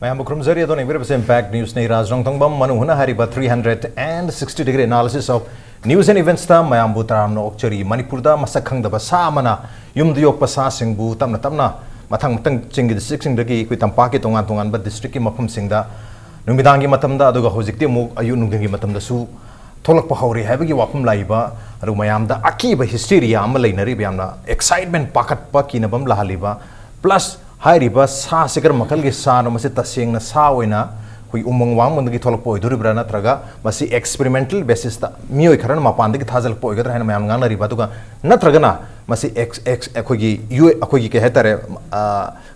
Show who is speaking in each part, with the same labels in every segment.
Speaker 1: Mayam Krumzari don't even impact news nei Raj Nongthombam Manung Hutna hariba 360-degree analysis of news and events ta Mayam Butaram no Okchari Manipur da masakhang da basa mana yum diok pasa singbu tamna matang chingi district sing dagi kui tampa ke tongan ba district ki mafam sing da numidangi matam da aduga hojikti mu ayu nunggi matam da su tholak pa hawri habagi wafam laiba aru mayam da akiba hysteria am lainari biamna excitement pakat pa kinabam lahaliba plus Hairiba sa sikar makal gi sa no masi tasing na sa oina hui umang wang mundagi tholak poi duri brana traga masi experimental basis ta mioi kharan mapandi gi thajal poi gadra hena mayam ngang riba tuga na traga na masi akoi gi yu akoi gi ke hetare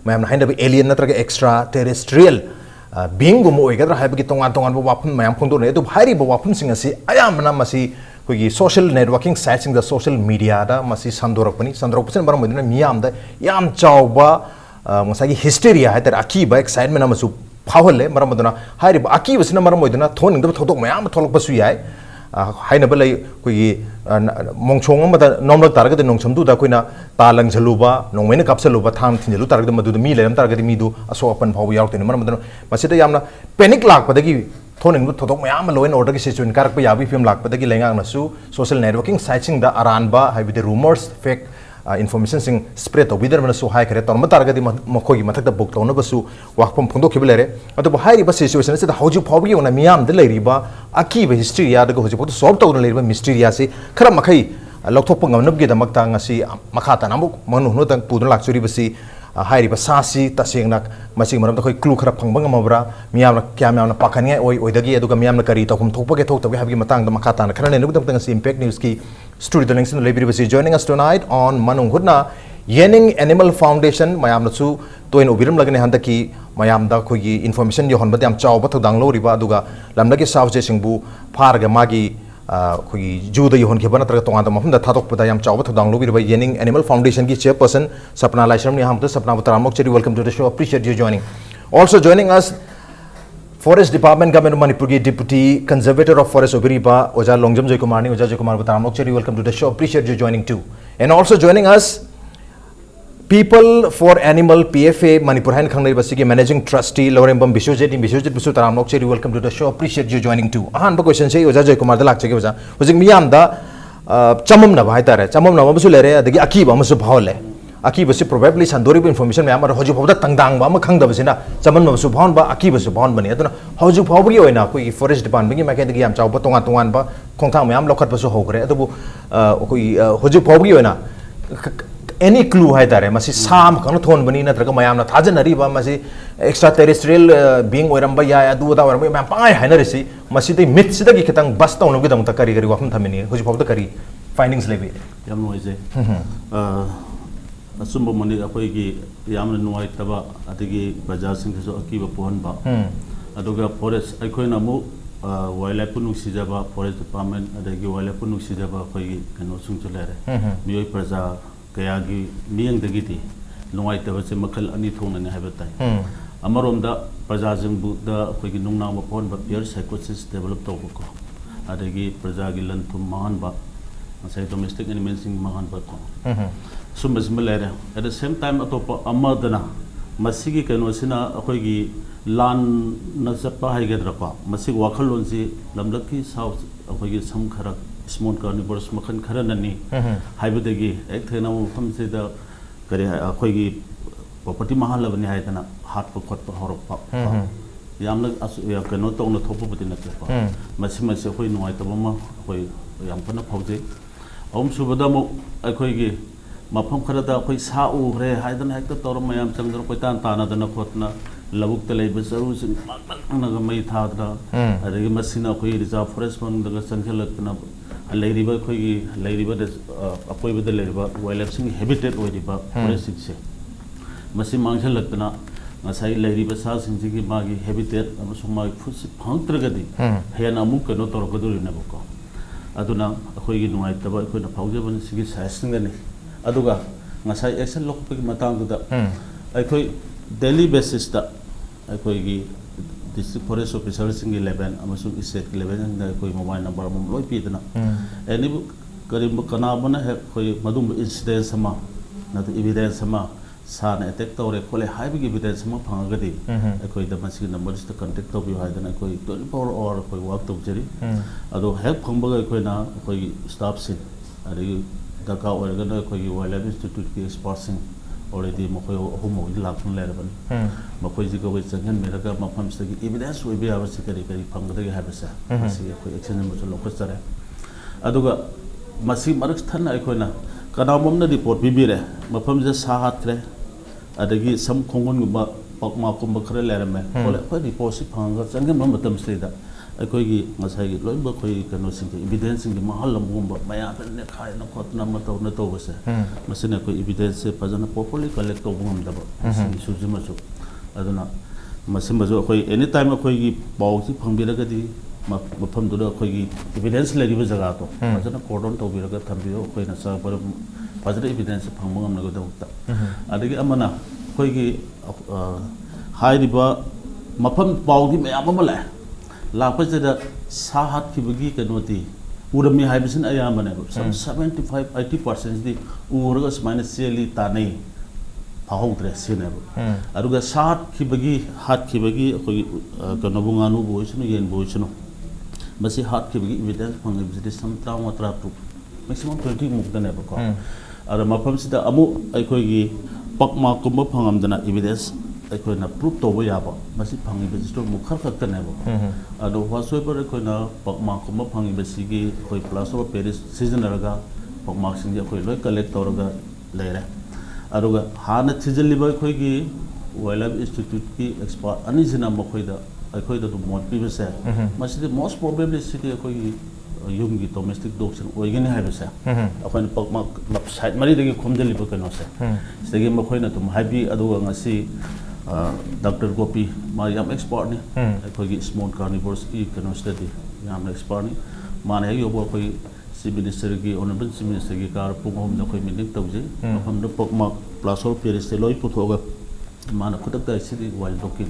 Speaker 1: mayam na hinda alien na traga extra terrestrial being gum oi gadra haibagi tongan bo wapun mayam phungdo ne tu hairiba wapun sing asi ayam na masi hui social networking sites in the social media da masi sandorapani pen baram modina miyam da yam chawba Masagi hysteria hai ter akiba excitement amasu powerle maram maduna hairi akiba sina maram moduna thon ingda thodok mayam tholok pasu yai haina balai koi mongchong amada nomlak targa de nongchamdu da koina talang jaluba nongmena kapsaluba tham thinjalu targa madu mi leram targa mi du aso apan phaw yaw tin maram maduna masida yamna panic lak padagi thon ingda thodok mayam low and order gi situation karak pa yabi film lak padagi lengang nasu social networking sites da aranba hai with the rumors fake information sing spread of wither so high kare torma targadi makogi mathakta book tawna basu wakpam phungdo khibelere atu bahai ba situation se hauju phawgi ona miyam de leiriba akiba history ya daga hoju solve tawna leiriba mystery ya se khara makhai lokthop ngamnab gi damakta ngasi makhata namuk manu no tang pudun lakchuri basi hairiba sasi tasengna masi maram da khoi clue khara phangba ngamabra miyam kya miyam na pakhani oi dagi aduga miyam na kari takum thokpa ge thokta habgi matang da makhata na khara ne nugdam tang si impact news ki Studio links in the joining us tonight on Manung Hutna Yening Animal Foundation mayam na chu toin ubiram lagane handaki mayam da khogi information yo hon badam chaw ba thodang lo riba aduga lamlagi saw je singbu pharga magi khogi ju da yon khebana tra tonga da mafum da thadok pada yam chaw ba thodang lo riba Yening Animal Foundation ki chairperson Sapna Laishram ni ham to Sapna Butaram Okchari welcome to the show appreciate you joining also joining us Forest Department Government of Manipur Deputy Conservator of Forest Obiriba Oja Longjam Joykumar ni Oja Joykumar Butaram Okchari welcome to the show appreciate you joining too and also joining us People for Animal PFA Manipur Han Khangnai Basigi Managing Trustee Lourembam Biawajeet Butaram Okchari welcome to the show appreciate you joining too ahan ba question sei Oja Joykumar da lakchege oja hojik miyam da chamam na bhai tare chamam na masu lere adagi akiba masu bhawle Akiba si probably sandori information mayam ar hoju phawda tangdang ba ma khangda basina chaman ma su bhawn ba akiba su bhawn bani aduna hoju phawbi oina koi forest department gi makai dagi yam chaw ba tongan ba khongthang mayam lokhat ba su hogre adubu koi hoju phawbi oina any clue hai tare masi sam khang thon bani na traga mayam na thajanari ba masi extraterrestrial being oiram ba ya adu da oiram mayam pai hainari si masi dei myth si dagi khitang bas tawnu gi dam ta kari wafam thamini hoju phawda kari findings lebi
Speaker 2: yam noise asumba mani akoigi yamna nuai taba adigi bajar sing so akiba pohon ba aduga forest akoina mu wildlife nu sijaba forest department adigi wildlife nu sijaba akoigi kano sung chulare mioi praja kaya gi miyang dagi ti nuai taba se makal ani thona ne habatai amarom da praja jing bu da akoigi nungna ma pohon ba peer psychosis develop to ko adigi praja gi lan thum man ba asai domestic animals sing man ba ko Sumbas Malaya. At the same time, Atopa Amadana, Masigi Kanosina, Ahogi, Lan Nazapa Hagedrapa, Masig Wakalonzi, Lamlaki South, Ahogi, some Karak, small carnivores, Makan Karanani, Hybidagi, Ekana, come say the Ahogi, Popati Mahalavani Haitana, Heart for Kotpa Horop. Yamla as we have cannot on the top of the Napa. Massima Safoi no Itabama, Yampana Pose. Subadamo, Akoigi. Mapam karada koi sa ure haidan hekta tor mayam changdar koi tan tana dana khotna labuk talai basaru sing naga mai thadra adagi masina koi reserve forest man daga sankhyalatna lairiba koi lairiba apoi bada lairiba wildlife sing habitat oiriba forest se masi mangchalatna ngasai lairiba sa sing gi magi habitat amasung magi fus phangtragadi hena amuk kano tor kodurina boko aduna koi gi nuai taba koi na phaujaban sigi saisingani aduga ngasai action lokpi matang da aikoi daily basis da aikoi gi district forest officer sing 11 amasung state 11 da koi mobile number mum loi pi dana eni karim kana bana he koi madum incident sama na evidence sama सान attack तौरे खोले हाइबी evidence म फंगगदी अखोई द मसी number इस कांटेक्ट तो भी हाइदना कोई 24 आवर कोई वर्क तो जरी अदो हेल्प फंगबगा अखोइना कोई स्टाफ से अरे दरकार ओरगना कोई वाइल्ड लाइफ इंस्टीट्यूट के एक्सपर्ट सिंह already मखोई अहुम लाखन लेरबन मखोई जी को चंगन मेरगा मफम से एविडेंस ओइ बे आवश्यक करी करी फंगदगे हाबसा मसी कोई एक्शन नंबर लोकस चरे अदुगा मसी मरक्स थन अखोइना कनाममना रिपोर्ट बिबिरे मफम जे साहात्रे अदगी सम खोंगन गुबा पकमा कुंब खरे लेरमे कोले कोई रिपोर्ट सि फंगा चंगन मतम सेदा अखोई मसाई लोइब कोई कनो सिंग एविडेंस सिंग महल लमगुंब मया ने खाय न खोतना न तो बसे मसिने कोई एविडेंस से फजना प्रॉपर्ली कलेक्ट तो बुम दब मसि सुजुमसु अदुना मसिमबजो कोई एनी टाइम कोई पाउ सि फंबिरगदी मफम दुदा कोई एविडेंस लेगिब जगह तो फजना कोर्डन तो बिरगा थंबियो कोई न सा पर फजना एविडेंस फंबगम नगदौता अदगी अमना कोई हाइरिबा मफम पाउ दी मयाम अमला लापजदा साहात की कनोती उरमी हाइबसिन अयामने सम 75-80% दी उरगा स्माइना सेली ताने फाहोद्रे सिनेब अरुगा साहात की हात की कोई कनबुंगानु बोइसनु येन बोइसनु बसी हात की एविडेंस फंगबिसदि सम 30 मैक्सिमम 20 मुक्तने बको अर मफम सिदा अमु अखोगी पकमा कुंब फंगमदना एविडेंस अखोइना प्रूफ तोबो याबो मसी फंगिबसितो मुखर खतनेबो अदो वासोइबर अखोइना पकमा कुंब फंगिबसिगी कोई प्लास ऑफ पेरिस सीजनरगा पकमा सिंगे कोई लोय कलेक्ट तौरगा लेरे अरुगा हाना थिजलिबा अखोइगी वाइल्ड लाइफ इंस्टीट्यूट की एक्सपर्ट अनिजना मखोइदा अखोइदा तो मोट पिबसे मसी मोस्ट प्रोबेबली सिटी अखोइगी यूम की डोमेस्टिक डॉग्स ओइगने हाइबसे अखोइन पकमा साइड मरी दगी खोमजलिबा कनोसे सिदगी मखोइना तुम हाइबी अदुगा ngasi डॉक्टर गोपी मा याम एक्सपर्ट ने अखोइगी स्मॉल कार्निवोर्स की कनो स्टडी याम एक्सपर्ट ने माने योबो कोई सी मिनिस्टर की ऑनरेबल सी मिनिस्टर की कार पुंगोम न कोई मीटिंग तौजे हम न पकमा प्लस ऑफ पेरिस से लोई पुथोगा माना खुदक सिटी वाइल्ड डॉग की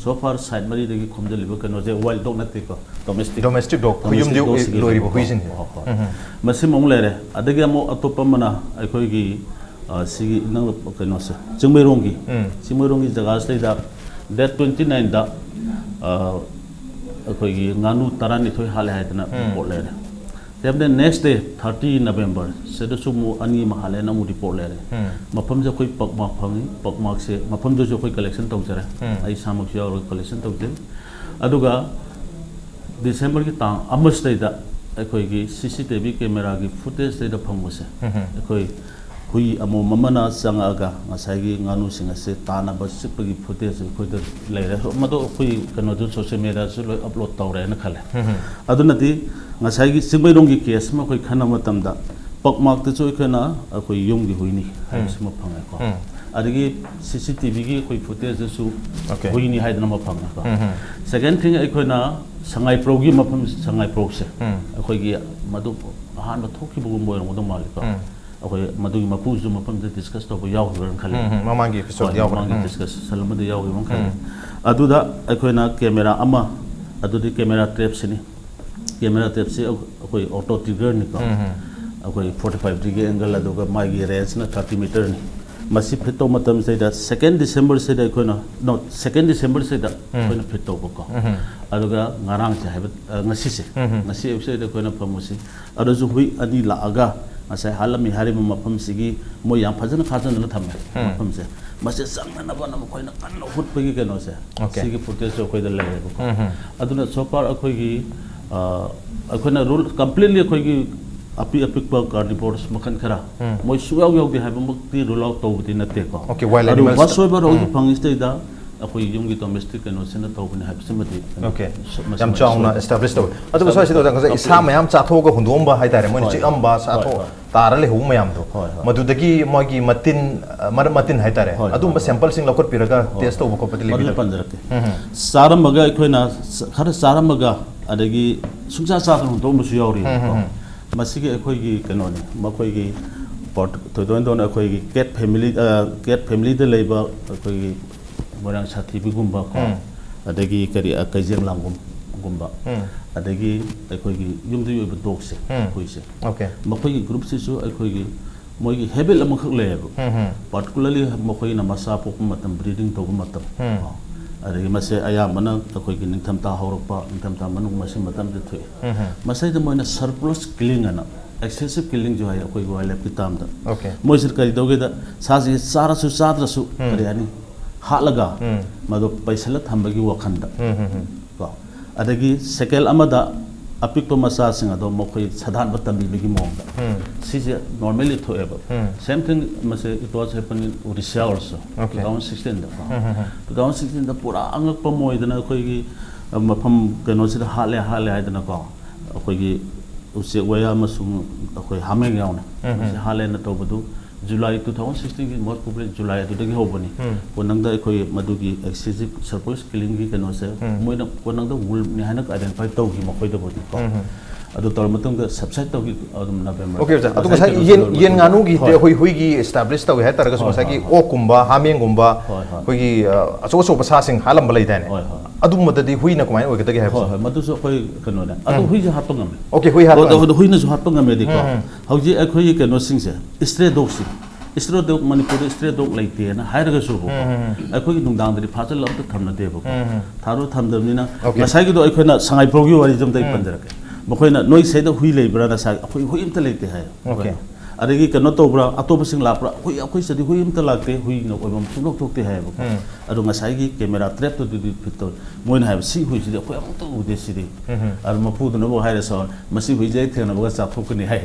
Speaker 2: सो फार साइड मरी दगी खोमजलिबा कनो जे वाइल्ड डॉग नते को डोमेस्टिक डॉग युम दिउ लोइबो हुइसिन मसि मंग लेरे अदगी अमो अतोप मना अखोइगी सिगी नंग कनो से चिंगमैरोंगी जगह से डेट 29 दा अखोइगी गानु तरानिथोय हाले हाइदना रिपोर्ट लेरे तेबने नेक्स्ट डे 30 नवंबर से दसुमु अनि महाले नमु रिपोर्ट लेरे मफम जे कोई पकमा फंगी पकमा से मफम जो कोई कलेक्शन तौजरे आई सामक याव कलेक्शन तौजे अदुगा दिसंबर की तांग अमस्ते दा अखोइगी सीसीटीवी कैमरा की फुटेज दे फंगबसे अखोइ हुई अमो ममना संगागा ngसाइगी गानु सिंग से ताना बसिपगी फुटेज खोइद लेरे मदो हुई कनो दु सोशल मीडिया से लोय अपलोड तौरे न खले अदुनति ngसाइगी सिंगबैरोंगी केस म कोई खना मतमदा पकमाक त चोइखना अखोइ योंगी हुइनी हाइसम फंगे को अदगी सीसीटीवी की कोई फुटेज सु हुइनी हाइदना म फंगे को सेकंड थिंग अखोइना संगाई प्रोगी मफम संगाई प्रो से अखोइगी मदु हान थोखिबगु मोयरंगदो मालिको अखोइ मदुगी मपुजु मफम से डिस्कस तो याव होरन खले
Speaker 1: ममांगी एपिसोड याव होरन
Speaker 2: डिस्कस सलमद याव होरन खले अदुदा अखोइना कैमरा अमा अदुदी कैमरा ट्रैप सिनी कैमरा ट्रैप से अखोइ ऑटो ट्रिगर निको अखोइ 45 डिग्री एंगल अदुगा मागी रेंज ना 30 मीटर नि मसी फिटो मतम से दा 2 दिसंबर से दा अखोइना नो 2 दिसंबर से दा अखोइना फिटो बको अदुगा ngarang से हाइब ngasi से ngasi एपिसोड अखोइना फमुसी अदुजु हुई अनि लागा असै हालमी हारिम मफम सिगी मो याम फजन खाजन न थमे मफम से मसे संगना बन मखोइना कन हुटपगी कनो से सिगी फुटेज जो कोइदा लेबो अदुना सोपार अखोइगी अखोइना रूल कंप्लीटली अखोइगी अपि अपिकबा कार्निवोर्स मखन खरा मोय सुयाव याव दि हाइब मक्ति रूल आउट तौबदि नते को
Speaker 1: ओके वाइल्ड एनिमल्स
Speaker 2: वासोइबर ओगी फंगिस्तेदा अखोइ युंगी डोमेस्टिक कनो सेना तौबनि हाइबसिमति
Speaker 1: ओके यम चाउना एस्टैब्लिश तो अदु सो सिदो जंग इसा मयाम चाथोगा हुंदोंबा हाइतारे मोनि चिअम्बा साथो तारले हु मयाम दो मदुदगी मोगी मतिन हाइतारे अदुम सैंपल सिंग लकोट पिरगा टेस्ट तो बको पति लिबि
Speaker 2: पंजरके सारमगा अखोइना खर सारमगा अदगी सुजा साथन हुंदोंबसु यावरि मसिगे अखोइगी कनोनि मखोइगी पॉट थोदोन अखोइगी कैट फैमिली दे लेबा अखोइगी मोरंग साथी बिगुंबा को अदगी करी कैजेंग लांगुम गुंबा अदगी अखोइगी युमदि ओइब डॉग से कोइ से ओके मखोइगी ग्रुप से सु अखोइगी मोगी हैबिट अमखक लेब पार्टिकुलरली मखोई न मसा पोक मतम ब्रीडिंग तो मतम अरे मसे अयामना अखोई की निंगथमता हौरपा निंगथमता मनुंग मसे मतम दे थोई मसे द मोइना सरप्लस किलिंग अना एक्सेसिव किलिंग जो है अखोई वाइल्ड लाइफ की ताम दा मोइसर करी दोगे दा सासी सारसु साद्रसु करियानी हालगा मदो पैसला थंबगी वखंदा को अदगी सेकेल अमदा अपिक मसा सिंह अदो मखोई सधान बतमीबगी मोंगा सिजे नॉर्मली थोएब सेम थिंग मसे it was happen in Odisha also 2016 दा 2016 दा पूरा अंगक मोइदना अखोई मफम कनो से हाले हाले आइदना को अखोई उसे वया मसुंग अखोई हामेंग यावना हाले न तोबदु जुलाई 2016 की मोस्ट पॉपुलर जुलाई अदुदगी होबनी कोनंगदा अखोई मदुगी एक्सेसिव सरप्लस किलिंग की कनो से मोइना कोनंगदा वुल ने हानक आइडेंटिफाई तौगी मखोइदा बोदी को अदु तौर मतंग सबसेट तौगी अदुम नवेंबर
Speaker 1: ओके सर अदु मसा येन गानु की ते होई होई की एस्टैब्लिश तौ है तरग मसा की ओ कुंबा हामेंग गुंबा होई की अचो अचो बसा सिंग हालम बलै दाने अदु मददी हुई न कमाय ओगदगी है
Speaker 2: होय मदु सो होई कनो ना अदु हुई जो हाप ngam
Speaker 1: ओके हुई हाप
Speaker 2: अदु हुई न जो हाप ngam दे को हौजी अखोई कनो सिंग से स्ट्रे डॉग सिंग stray dog Manipur stray dog लेते ना हायरग सो हो अखोई नुंदांग दि फाजल लब थमना देबो थारो थमदमनिना मसाई दो अखोइना संगाई प्रोगी वारी जम तै पंजरके मखोइना नोई सेदा हुई लेब्रा ना सा अखोई हुई इमत लेते है ओके अरेगी कनो तोब्रा अतोबसिंग लाप्रा हुई अखोई सदी हुई इमत लागते हुई न ओबम सुनोक थोकते है अदु मसाई कैमरा ट्रैप तो दि फितो मोइन है सी हुई सिदे अखोई अमत उदे सिदे अर मपुद न बो हायरे सो मसी हुई जै थेन बगा चाथोकनी है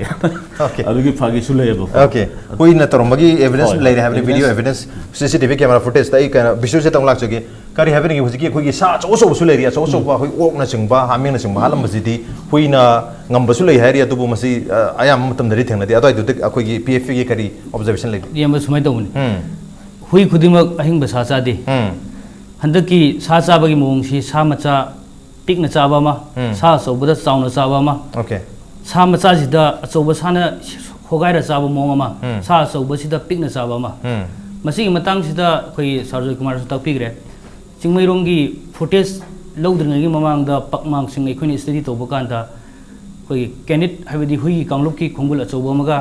Speaker 2: ओके अरुगी फागी सुलेबो ओके
Speaker 1: हुई न तोरमगी एविडेंस लेरे have video evidence CCTV camera footage तै का विजुअल से तंग लाचगे करी हैबनी हुजिकी अखोई सा चो चो सु लेरिया चो चो बा हुई ओक न सिंगबा हामिंग न सिंगबा हालम बजिदी हुई न ngambsu lei haria tubu masi ayam matam dari thengna di adoi du akoi gi pf gi kari observation lei
Speaker 3: yam sumai tawni hui khudimak ahing ba sa cha de handaki sa cha ba gi mong si sa macha pikna cha ba ma sa so bu da chauna cha ba ma
Speaker 1: okay
Speaker 3: sa macha si da acho ba sa na khogai ra cha ba mong ma sa so ba si da pikna cha ba ma masi gi matang si da khoi Sarjoi Kumar su tak pigre chingmai rong gi footage lodring gi mamang da pakmang sing ekhoi ni study to ba kan da कोई candidate हाइबदी हुई कांगलुप की खोंगुल अचौबा मगा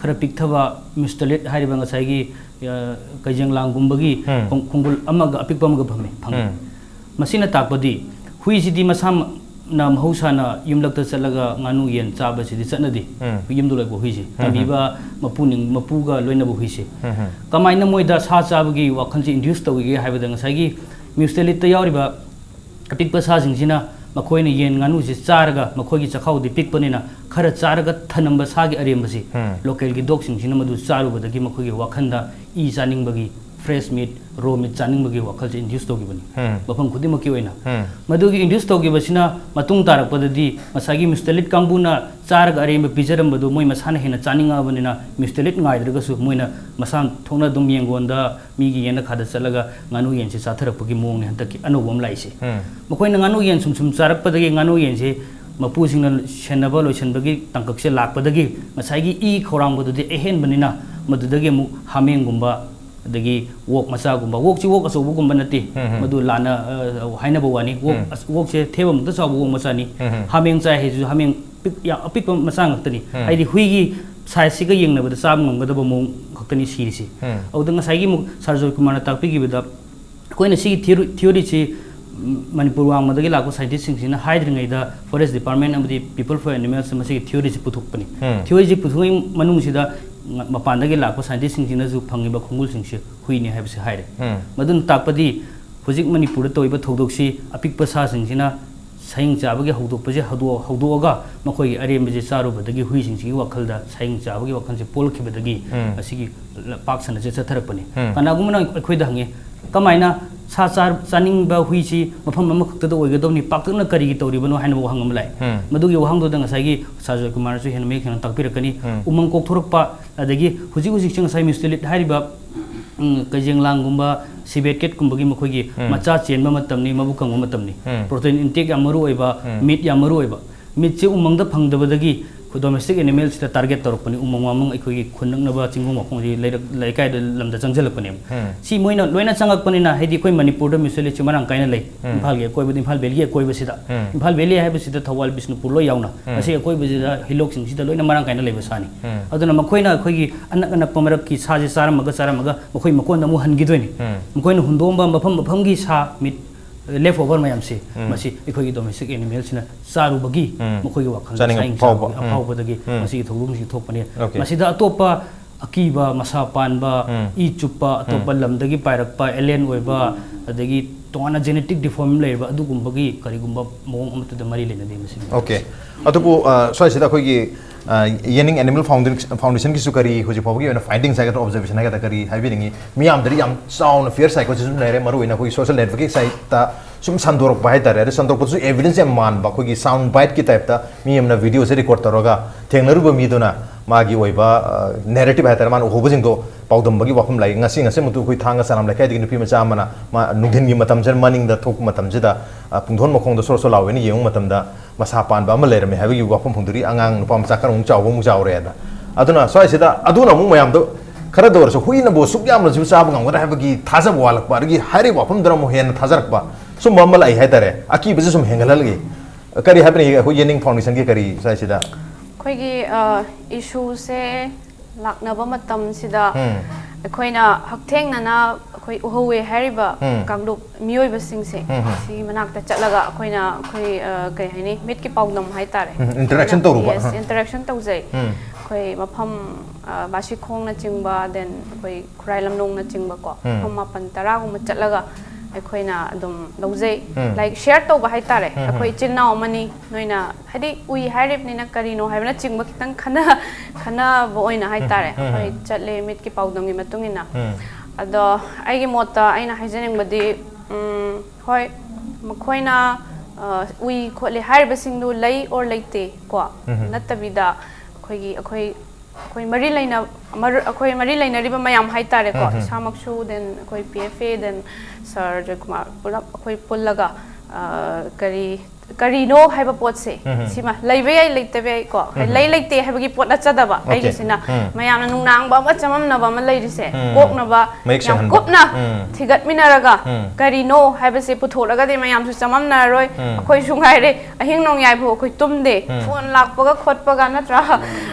Speaker 3: खरा पिकथबा mister late हाइबा ngसाइगी कजंगलांग गुंबगी खोंगुल अमगा अपिकबा मगा भमे फंग मसिना ताकबदी हुई सिदी मसाम ना महौसाना युमलक्ता चलगा गानु येन चाबा सिदी चनदी युमदु लैबो हुइसि तबिबा मपुनिंग मपुगा लोइनबो हुइसि कमाइना मोइदा सा चाबगी वाखनसि induce तौगी हाइबदा ngसाइगी mister late यावरिबा अपिकबा साजिंगसिना मखोइना येन गानु से चारगा मखोइगी चखाउदी पिकपनिना खरा चारगा थनंबा सागी अरेमबसी लोकल की डॉग सिंगसिना मदु चारुबदगी मखोइगी वाखंदा ई चानिंगबगी फ्रेश मीट रो मीट चानिंगबगी वाखल से इंड्यूस तौगिबनी बफम खुदिमकी ओइना मदुगी इंड्यूस तौगिबसिना मतुंग तारकपददी मसागी मिस्टलिट कांगबुना चारगा अरेमब पिजरमबदु मोइ मसाना हेना चानिंगाबनिना मिस्टलिट ngaidragasu मोइना मसान थोंना दुम येंगोंदा मीगी येना खादा चलगा गानु येनसे चाथरपगी मोंगने हंतकी अनोबम लाइसे मखोइना गानु येन सुम चारकपदगी गानु येनसे मपुसिंगना सेनबा लोइसनबगी तंककसे लाकपदगी मसागी ई खौरांगबदुदि एहेनबनिना मदुदगी मु हामेंगुंबा दगी वोक मसागुंबा वोक ची वोक असोबुगुंबा नति मदु लाना हाइनबो वानी वोक से थेबम त साबु वोक मसानी हामेंग चाइ हेजु हामेंग पिक या अपिक मसांगतनी हाइदि हुइगी साइज सिगा येंगनबदा साब ngमगदबो मों खक्तनी सिरिसि औदंग साइगी मु Sarjoi Kumar ताकपिगिबदा कोइना सिगी थ्योरी ची मणिपुर वांगमदगी लाको साइंटिस्ट सिंगसिना हाइद्रिंगैदा फॉरेस्ट डिपार्टमेंट अमदी पीपल फॉर एनिमल्स मसिगी थ्योरी ची पुथुकपनी थ्योरी ची पुथुई मनुंगसिदा मपानदगी लाको साइंटिस्ट सिंगसिना जु फंगिबा खुंगुल सिंगसे हुइनि हाइबसे हाइरे मदुन ताकपदी हुजिक मणिपुर तोइबा थौदोक्सी अपिकपा सा सिंगसिना साइंग चाबगी हौदोकपजे हौदोगा मखोई अरेमबजे चारुबदगी हुइ सिंगसिगी वखलदा साइंग चाबगी वखलसे पोलखिबदगी असिगी पाकसना जे चथरपनी कनागुमना अखोइदा हंगे कमाइना सा चार चानिंगबा हुइसी मफम अमखक्तदा ओइगदौनी पाकतना करिगी तौरिबनो हाइना वहंगम लाइ मदुगी वहंगदोदा ngसाइगी Sarjoi Kumar सु हेन मेखन ताकपिरकनी उमंग कोकथोरकपा अदगी हुजिक सिंग साइ मिस्टलिट हाइरिबा कजेंगलांगुंबा सिबेटकेट कुंबगी मखोगी मचा चेनबा मतमनी मबुकंग मतमनी प्रोटीन इंटेक या मरु ओइबा मीट या मरु ओइबा मीट से उमंगदा फंगदबदगी domestic animals the target torpani umamang ikoi khunang naba chingom mapong ji laikai lamda changjalapani si moina loina changakpani na hedi koi manipur da misali chumarang kaina lei imphal ge koi imphal valley koi basida imphal valley hai basida thawal bisnupur lo yauna asi koi basida hilok sing sida loina marang kaina lei basani aduna makoina khoi gi anak anak pamarak ki sa ji saramaga makoi makon da mu hangi doini makoina hundomba mafam gi sa mit left over mayam si masi ikoi domestic animals na saru bagi makoi wakhang saing apau badagi masi thogum si thopani masi da atopa akiba masapan ba I chupa atopa lamdagi pairakpa alien oiba adagi tona genetic deform leiba adugum karigumba mong amatu da mari lena de masi
Speaker 1: okay atupu so sida khoi gi yening animal foundation ki sukari hoji pawgi ona findings aga observation aga kari haibiringi miyam dari yam sound fear psychosism lere maru ina khoi social network site ta sum sandorok bai tare sandorok pu evidence em man ba khoi gi sound bite ki type ta miyam na video se record taroga thengnaru ba mi dona magi oiba narrative hai tare man hobujing do pawdam bagi wakhum lai ngasi mutu khoi thanga sanam lai kai digi nupi macha mana ma nugdin gi matam jar maning da thok matam jida pungthon mokhong da so lawe ni yeng matam da masa pan ba ma lerame ha gi wakhum phungduri angang nupa macha karung chaw mu chaw re da aduna so sida aduna mu mayam do khara dor so huina bo suk yam la ju sa bang ngara ha gi thaja walak ba gi hari wakhum dram hen thajarak ba sum mamal ai hai tare aki bi sum hengalal gi kari hapni hu yening foundation gi kari sai sida
Speaker 4: khoi gi issue se laknaba matam sida khoina haktheng na khoi uhowe hariba kangdup mioi basing se si manak ta chatlaga khoina khoi kai haini mit ki pawdam hai tare
Speaker 1: interaction to ruba
Speaker 4: yes interaction to jai khoi mafam bashi khong na chingba then khoi khrai lamnong na chingba ko pham mapan tara gum chatlaga khoina adum lojai like share to ba hai tare khoi chinna mani noina hadi ui harip ni na karino haibna chingba kitang khana boina hai tare khoi chatle mit ki pawdam gi matungina ado aigi mota aina haijening badi hoi makhoina ui khole harba singdu lei or leite ko natabida khoi mari laina riba mayam hai tare ko samaksu then khoi PFA then Sir Joykumar pulap khoi pullaga kari no haiba pot se sima leibe ai leite be ko lei leite haiba gi pot achadaba ai gisina mayam na nungnang ba ma chamam na ba ma leiri se kok na ba yam kop na thigat minaraga kari no haiba se puthoraga de mayam su chamam na roi khoi sungai re ahing nong yai pho khoi tumde phone lakpaga khotpaga natra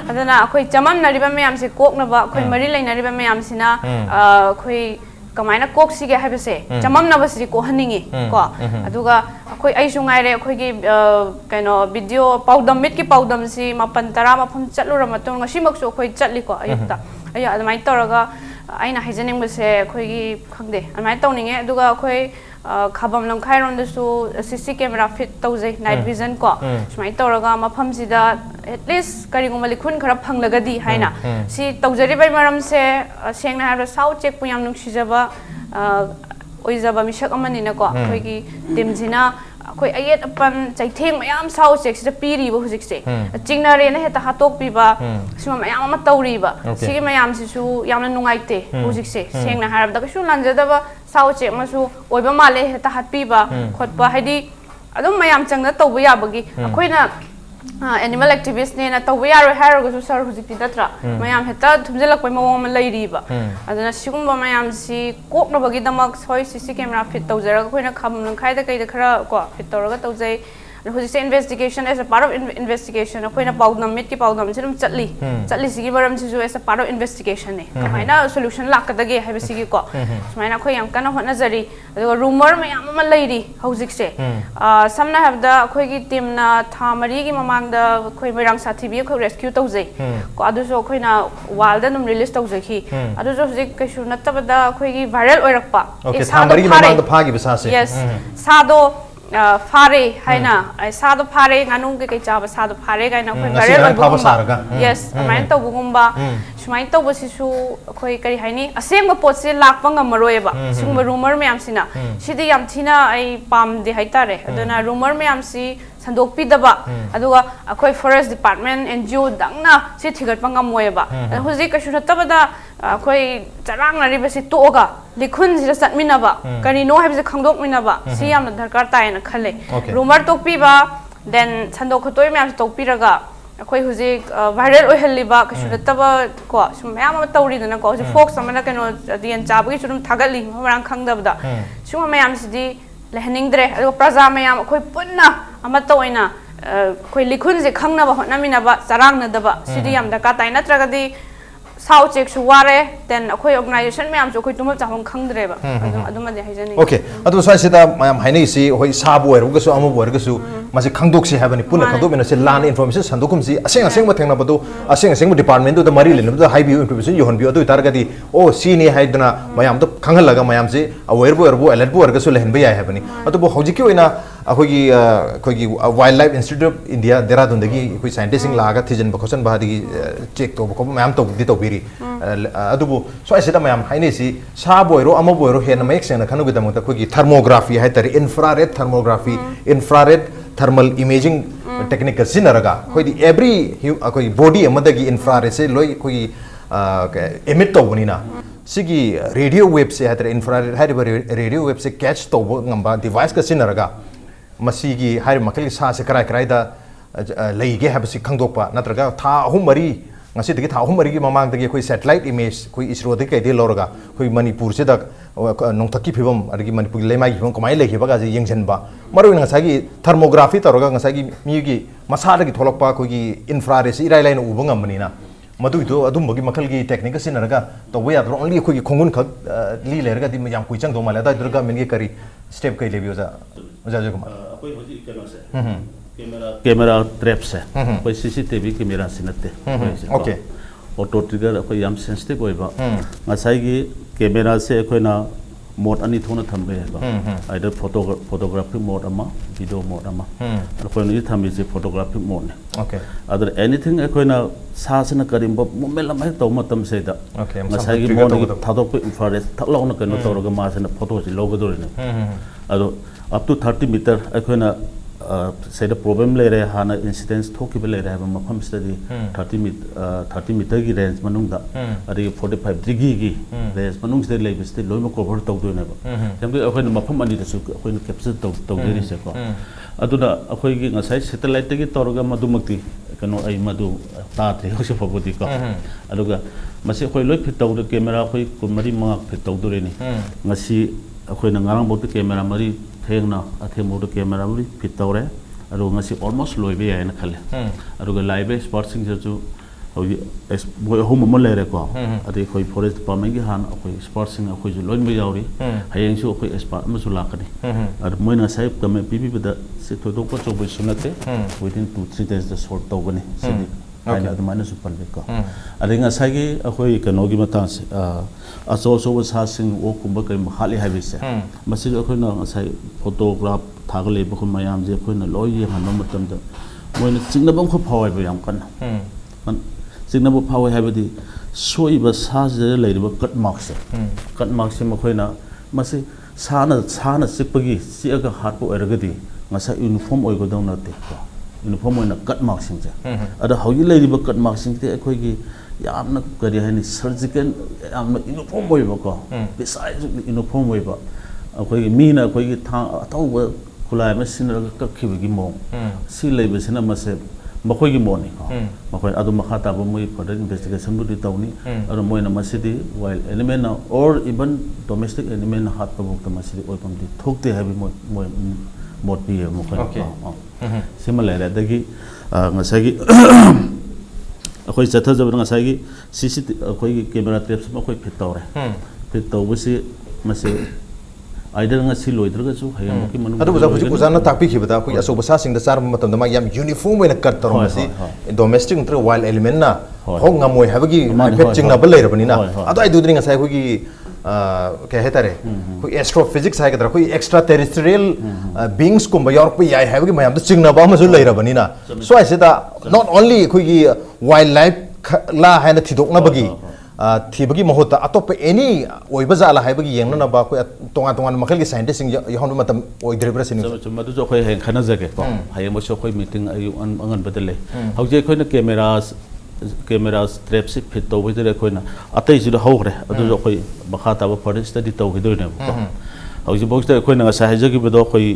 Speaker 4: adana khoi chamam na riba mayam se kok na ba khoi mari leina riba mayam sina khoi kamaina kok sige haibase chamam na basri ko haningi ko aduga khoi ai sungai re khoi gi kaino video pawdam mit ki pawdam si mapan tara mafam chatlura matung ngasi makso khoi chatli ko ayukta aya admai toraga aina haijening base khoi gi khangde admai tawninge aduga khoi khabam lamkhai ron da su CC camera fit tawjai night vision ko smai toraga mafam sida at least kari ngomali khun khara phanglagadi haina si tawjari bai maram se sengna ha sau check puyam nung sijaba oizaba misak amani na ko khoi gi timjina khoi ayet apan chaitheng mayam sau check sida piri bo hujik se chingna re na heta hatok pi ba sima mayam ama tawri ba sigi mayam si su yamna nungaite hujik se sengna harab da su lanjada ba sau check ma su oiba male heta hatpi ba khotpa haidi adum mayam changna tawba ya bagi khoina animal activist ne na tawba yaro haro su sar hujik datra mayam heta thumjelak pai mawong ma leiri ba adana sigumba mayam si kokna bagi damak soi CC camera fit tawjara khoina kham khai da kai da khara ko fit tawraga tawjai hujik se investigation as a part of investigation khoina pawdam mit ki pawdam sirum chatli sigi baram si as a part of investigation ne kamaina solution lakadage haiba sigi ko sumaina khoi yam kana hotna jari aduga rumor mayam ma leiri hujik se samna have da khoi gi team na thamari gi mamang da khoi mirang sathi bi khoi rescue tawjai ko adu so khoina wall da num release tawjai khi adu so hujik kaishu natabada khoi gi viral oirakpa
Speaker 1: okay thamari gi mamang da phagi bisa se
Speaker 4: yes sado fare haina sado fare nganung ke kai chaba sado fare gaina khoi viral oiba yes amain to bugumba sumain to bosisu khoi kari haini asem pot se lakpa ngamaroeba sungba rumor mayam sina sidi yam thina ai pam de haitare aduna rumor mayam si sandok pidaba aduga akhoi forest department NGO dangna si thigat pangam moeba huji ka shura tabada akhoi charang nari basi toga likhun jira satmina ba kari no habse khangdok mina ba si yamna dharkar ta na khale rumor tokpi ba then sandok khotoi mayam tokpi raga ꯑꯩꯈꯣꯏ ꯍꯧꯖꯤꯛ viral ꯑꯣꯏꯍꯜꯂꯤꯕ ꯀꯩꯁꯨ ꯅꯠꯇꯕ ꯀꯣ ꯁꯨꯝ ꯃꯌꯥꯝ ꯑꯃ ꯇꯧꯔꯤꯗꯅꯀꯣ ꯍꯧꯖꯤꯛ fox ꯑꯃꯅ ꯀꯩꯅꯣ ꯌꯦꯟ ꯆꯥꯕꯒꯤꯁꯨ ꯑꯗꯨꯝ ꯊꯥꯒꯠꯂꯤ ꯃꯔꯥꯡ ꯈꯪꯗꯕꯗ ꯁꯤꯒꯨꯝꯕ ꯃꯌꯥꯝꯁꯤꯗꯤ ꯂꯩꯍꯟꯅꯤꯡꯗ꯭ꯔꯦ ꯑꯗꯨꯒ ꯄ꯭ꯔꯖꯥ ꯃꯌꯥꯝ ꯑꯩꯈꯣꯏ ꯄꯨꯟꯅ ꯑꯃꯠꯇ ꯑꯣꯏꯅ ꯑꯩꯈꯣꯏ ꯂꯤꯈꯨꯟꯁꯦ ꯈꯪꯅꯕ ꯍꯣꯠꯅꯃꯤꯟꯅꯕ ꯆꯔꯥꯡꯅꯗꯕ ꯁꯤꯗꯤ ꯌꯥꯝ ꯗꯔꯀꯥꯔ ꯇꯥꯏ ꯅꯠꯇ꯭ꯔꯒꯗꯤ सा उचेकसु वारे देन अखोय ऑर्गेनाइजेशन मैम जो अखोय तुम चाहम खंगद्रेबा अदुमदे हाइजनी
Speaker 1: ओके अदु साइसिदा मैम हाइनै सि होय साबु ओरगसु अमु ओरगसु मासे खंगदोक्सि हाबनि पुन खंगदोमेनसे लान इनफॉर्मेशन संदोकुमसि असेंग असेंग मथेंगनाबदु असेंग असेंग डिपार्टमेंट दु मरि लेनबदु हाइबि इनफॉर्मेशन योहनबि अदु तारगदि ओ सिनि हाइदना मैम दु खंगलगा मैम से अवेयर बु अलर्ट बु ओरगसु लेहनबि याय हाबनि अदु हौजिकि ओइना अखोगी अखोगी wildlife institute of India Dehradun दगी कोई साइंटिस्ट लागा थिजन बखोसन बादी चेक तो बको मैम तो दि तो बिरी अदुबु सोइसेदा मैम हाइनेसि सा बोयरो अमो बोयरो हेन मयक सेना खनुगि दमत अखोगी थर्मोग्राफी हाय तरी infrared thermography infrared thermal imaging technique सिनरगा कोई एवरी अखोगी बॉडी अमदगी इंफ्रारेड से लोई कोई एमिट तो बनिना सिगी रेडियो वेव से हाय तरी इंफ्रारेड हाय रेडियो वेव से कैच तो ngamba डिवाइस का सिनरगा मसीगी हाय मखल सा से कराय कराय दा लेगे हाबसि खंगदोकपा नत्रगा था अहुम मरी ngasi dagi था अहुम मरी की ममांग दगी कोई सैटेलाइट इमेज कोई इसरो दगी कैदे लौरगा कोई मणिपुर से दा नोंथकी फिबम अदगी मणिपुर लेमाई फिबम कमाई लेखिबा गाजी यंगजनबा मरु ngasi थर्मोग्राफी तौरगा ngasi मीगी मसादगी थोलकपा कोई इंफ्रारेड से इराय लाइन उबंग amnina मधु तो अदुमबगी मखलगी टेक्निक सिनरगा तो वे यादरो ओनली कोई खोंगुन खक ली लेरगा दि याम कोई चंग दो माले दा दुर्गा मिनगे करी स्टेप कई लेबि ओजा जयकुमार
Speaker 2: कोई होजी केनो से कैमरा ट्रैप्स है कोई सीसीटीवी कैमरा सिनते
Speaker 1: ओके
Speaker 2: ऑटो ट्रिगर कोई याम सेंसिटिव होइबा ngसाइगी कैमरा से कोइना मोड अनि थोना थंबे है आइदर फोटोग्राफिक मोड अमा वीडियो मोड अमा कोइना थंबे से फोटोग्राफिक मोड ने
Speaker 1: ओके
Speaker 2: अदर एनीथिंग कोइना सासना करिम मोमेंट लम तो मतम से दा ngसाइगी मोड थादोक इंफ्रारेड थकलाउना कनो तोरगा मासना फोटो से लोगदोरने अदो up to 30 meter अखोना say the problem ले रहे हाना incidents थोकी ले रहे हैं मफम स्टडी 30 meter की रेंज मनुंग दा अरे 45 डिग्री की रेंज मनुंग से ले बिस्ते लोई में कवर तो दो ने बा जब अखोना मफम अनी दसु अखोना कैप्चर तो देरी से को अदुना अखोई की ngसाइ सैटेलाइट की तौरगा मधुमक्ति कनो आई मधु तात्रे होसे फबोदी को अदुगा मसे अखोई लोई फिट तौर कैमरा अखोई कुमरी मंगा फिट तौदुरेनी ngasi अखोना ngarang बोत कैमरा मरी थेंगना अथे मोड कैमरा मरी फिट तौरे अरु ngasi almost लोइबे याना खले अरुगा लाइव स्पॉट्सिंग जजु बोय होम म लेरे को अदे कोई फॉरेस्ट डिपार्टमेंट की हान कोई स्पॉट्सिंग कोई जो लोइन बे यावरी हयेंग सु कोई स्पॉट म सु लाकनी अर मोइना साइब कमे पीपी बदा से थोदो को चोबे सुनते within 2-3 days द सॉर्ट तौगनी सिदी आइना अदमाना सु पलबे को अदे ngसाइगी अखोई कनोगी मता से असो सो सासिंग ओ कुंबा कई हाली हाइबिसे मसिग अखोइना ngसाइ फोटोग्राफ थागले बखु मयाम जे अखोइना लोय ये हन मतम द मोइना सिंगनबम खो फावै बयाम कन सिंगनबो फावै हाइबदि सोइबा साजे लेरिबा कट मार्क्स से मखोइना मसे साना सिकपगी सिअगा हाटपो ओरगदि ngasa यूनिफॉर्म ओइगदौ नते यूनिफॉर्म ओइना कट मार्क्स सिंजे अदा हौगी लेरिबा कट मार्क्स सिंते अखोइगी यामना करी हानि सर्जिकल यामना यूनिफॉर्म ओइबको बिसाइज यूनिफॉर्म ओइबा अखोइगी मीना अखोइगी था अतौबा खुलाय म सिनरग कखिबगी मो सि लेबसिना मसे मखोइगी मोनी को मखोइ अदु मखा ताबो मोइ फर्दर इन्वेस्टिगेशन बुदि तौनी अरु मोइना मसिदि वाइल्ड एलिमेंट और इवन डोमेस्टिक एलिमेंट हात पबुक त मसिदि ओइपमदि थोकते हाबि मोइ मोट पि मखोइ सिमा लेरे दगी ngसाइगी अखोइ चथा जब ngसाइगी सीसीटी अखोइगी कैमरा ट्रैप्स मखोइ फिट तौरे फिट तौबसि मसे आइदर ngasi लोइद्रगसु हयम की मनु
Speaker 1: अदु बुजा बुजाना तापि खिबदा कोइ असो बसा सिंग द चार मतम दमा याम यूनिफॉर्म वेना कट तरो मसी डोमेस्टिक नत्र वाइल्ड एलिमेंट ना हो ngमोय हाबगी हाइफेट चिंगना बल लेरबनिना अदु आइ दुद्रि ngसाइ कोइ के हेतारे कोइ एस्ट्रोफिजिक्स हाइगदरा कोइ एक्स्ट्रा टेरेस्ट्रियल बीइंग्स कुम योर पे याय हाबगी मयाम द चिंगना बा मजु लेरबनिना सो आइसेदा नॉट ओनली कोइ वाइल्ड लाइफ ला हाइना थिदोकना बगी थीबगी महोता अतोप एनी ओइबजाला हाइबगी येंगना बा कोइ तोंगा तोंगा मखल की साइंटिस्ट सिंग यहन मतम ओइद्रेब्रा सिनि
Speaker 2: मदु जो खोइ हें खना जगे को हायम बसो खोइ मीटिंग अयु अंगन बदले हौजे खोइना कैमरा ट्रैप से फिट तौबैदरे खोइना अतै जिदो हौग्रे अदु जो खोइ बखा ताबो फॉरेस्ट स्टडी तौगिदोने को हौजे बॉक्स खोइना ngasa हाइजगी बदो खोइ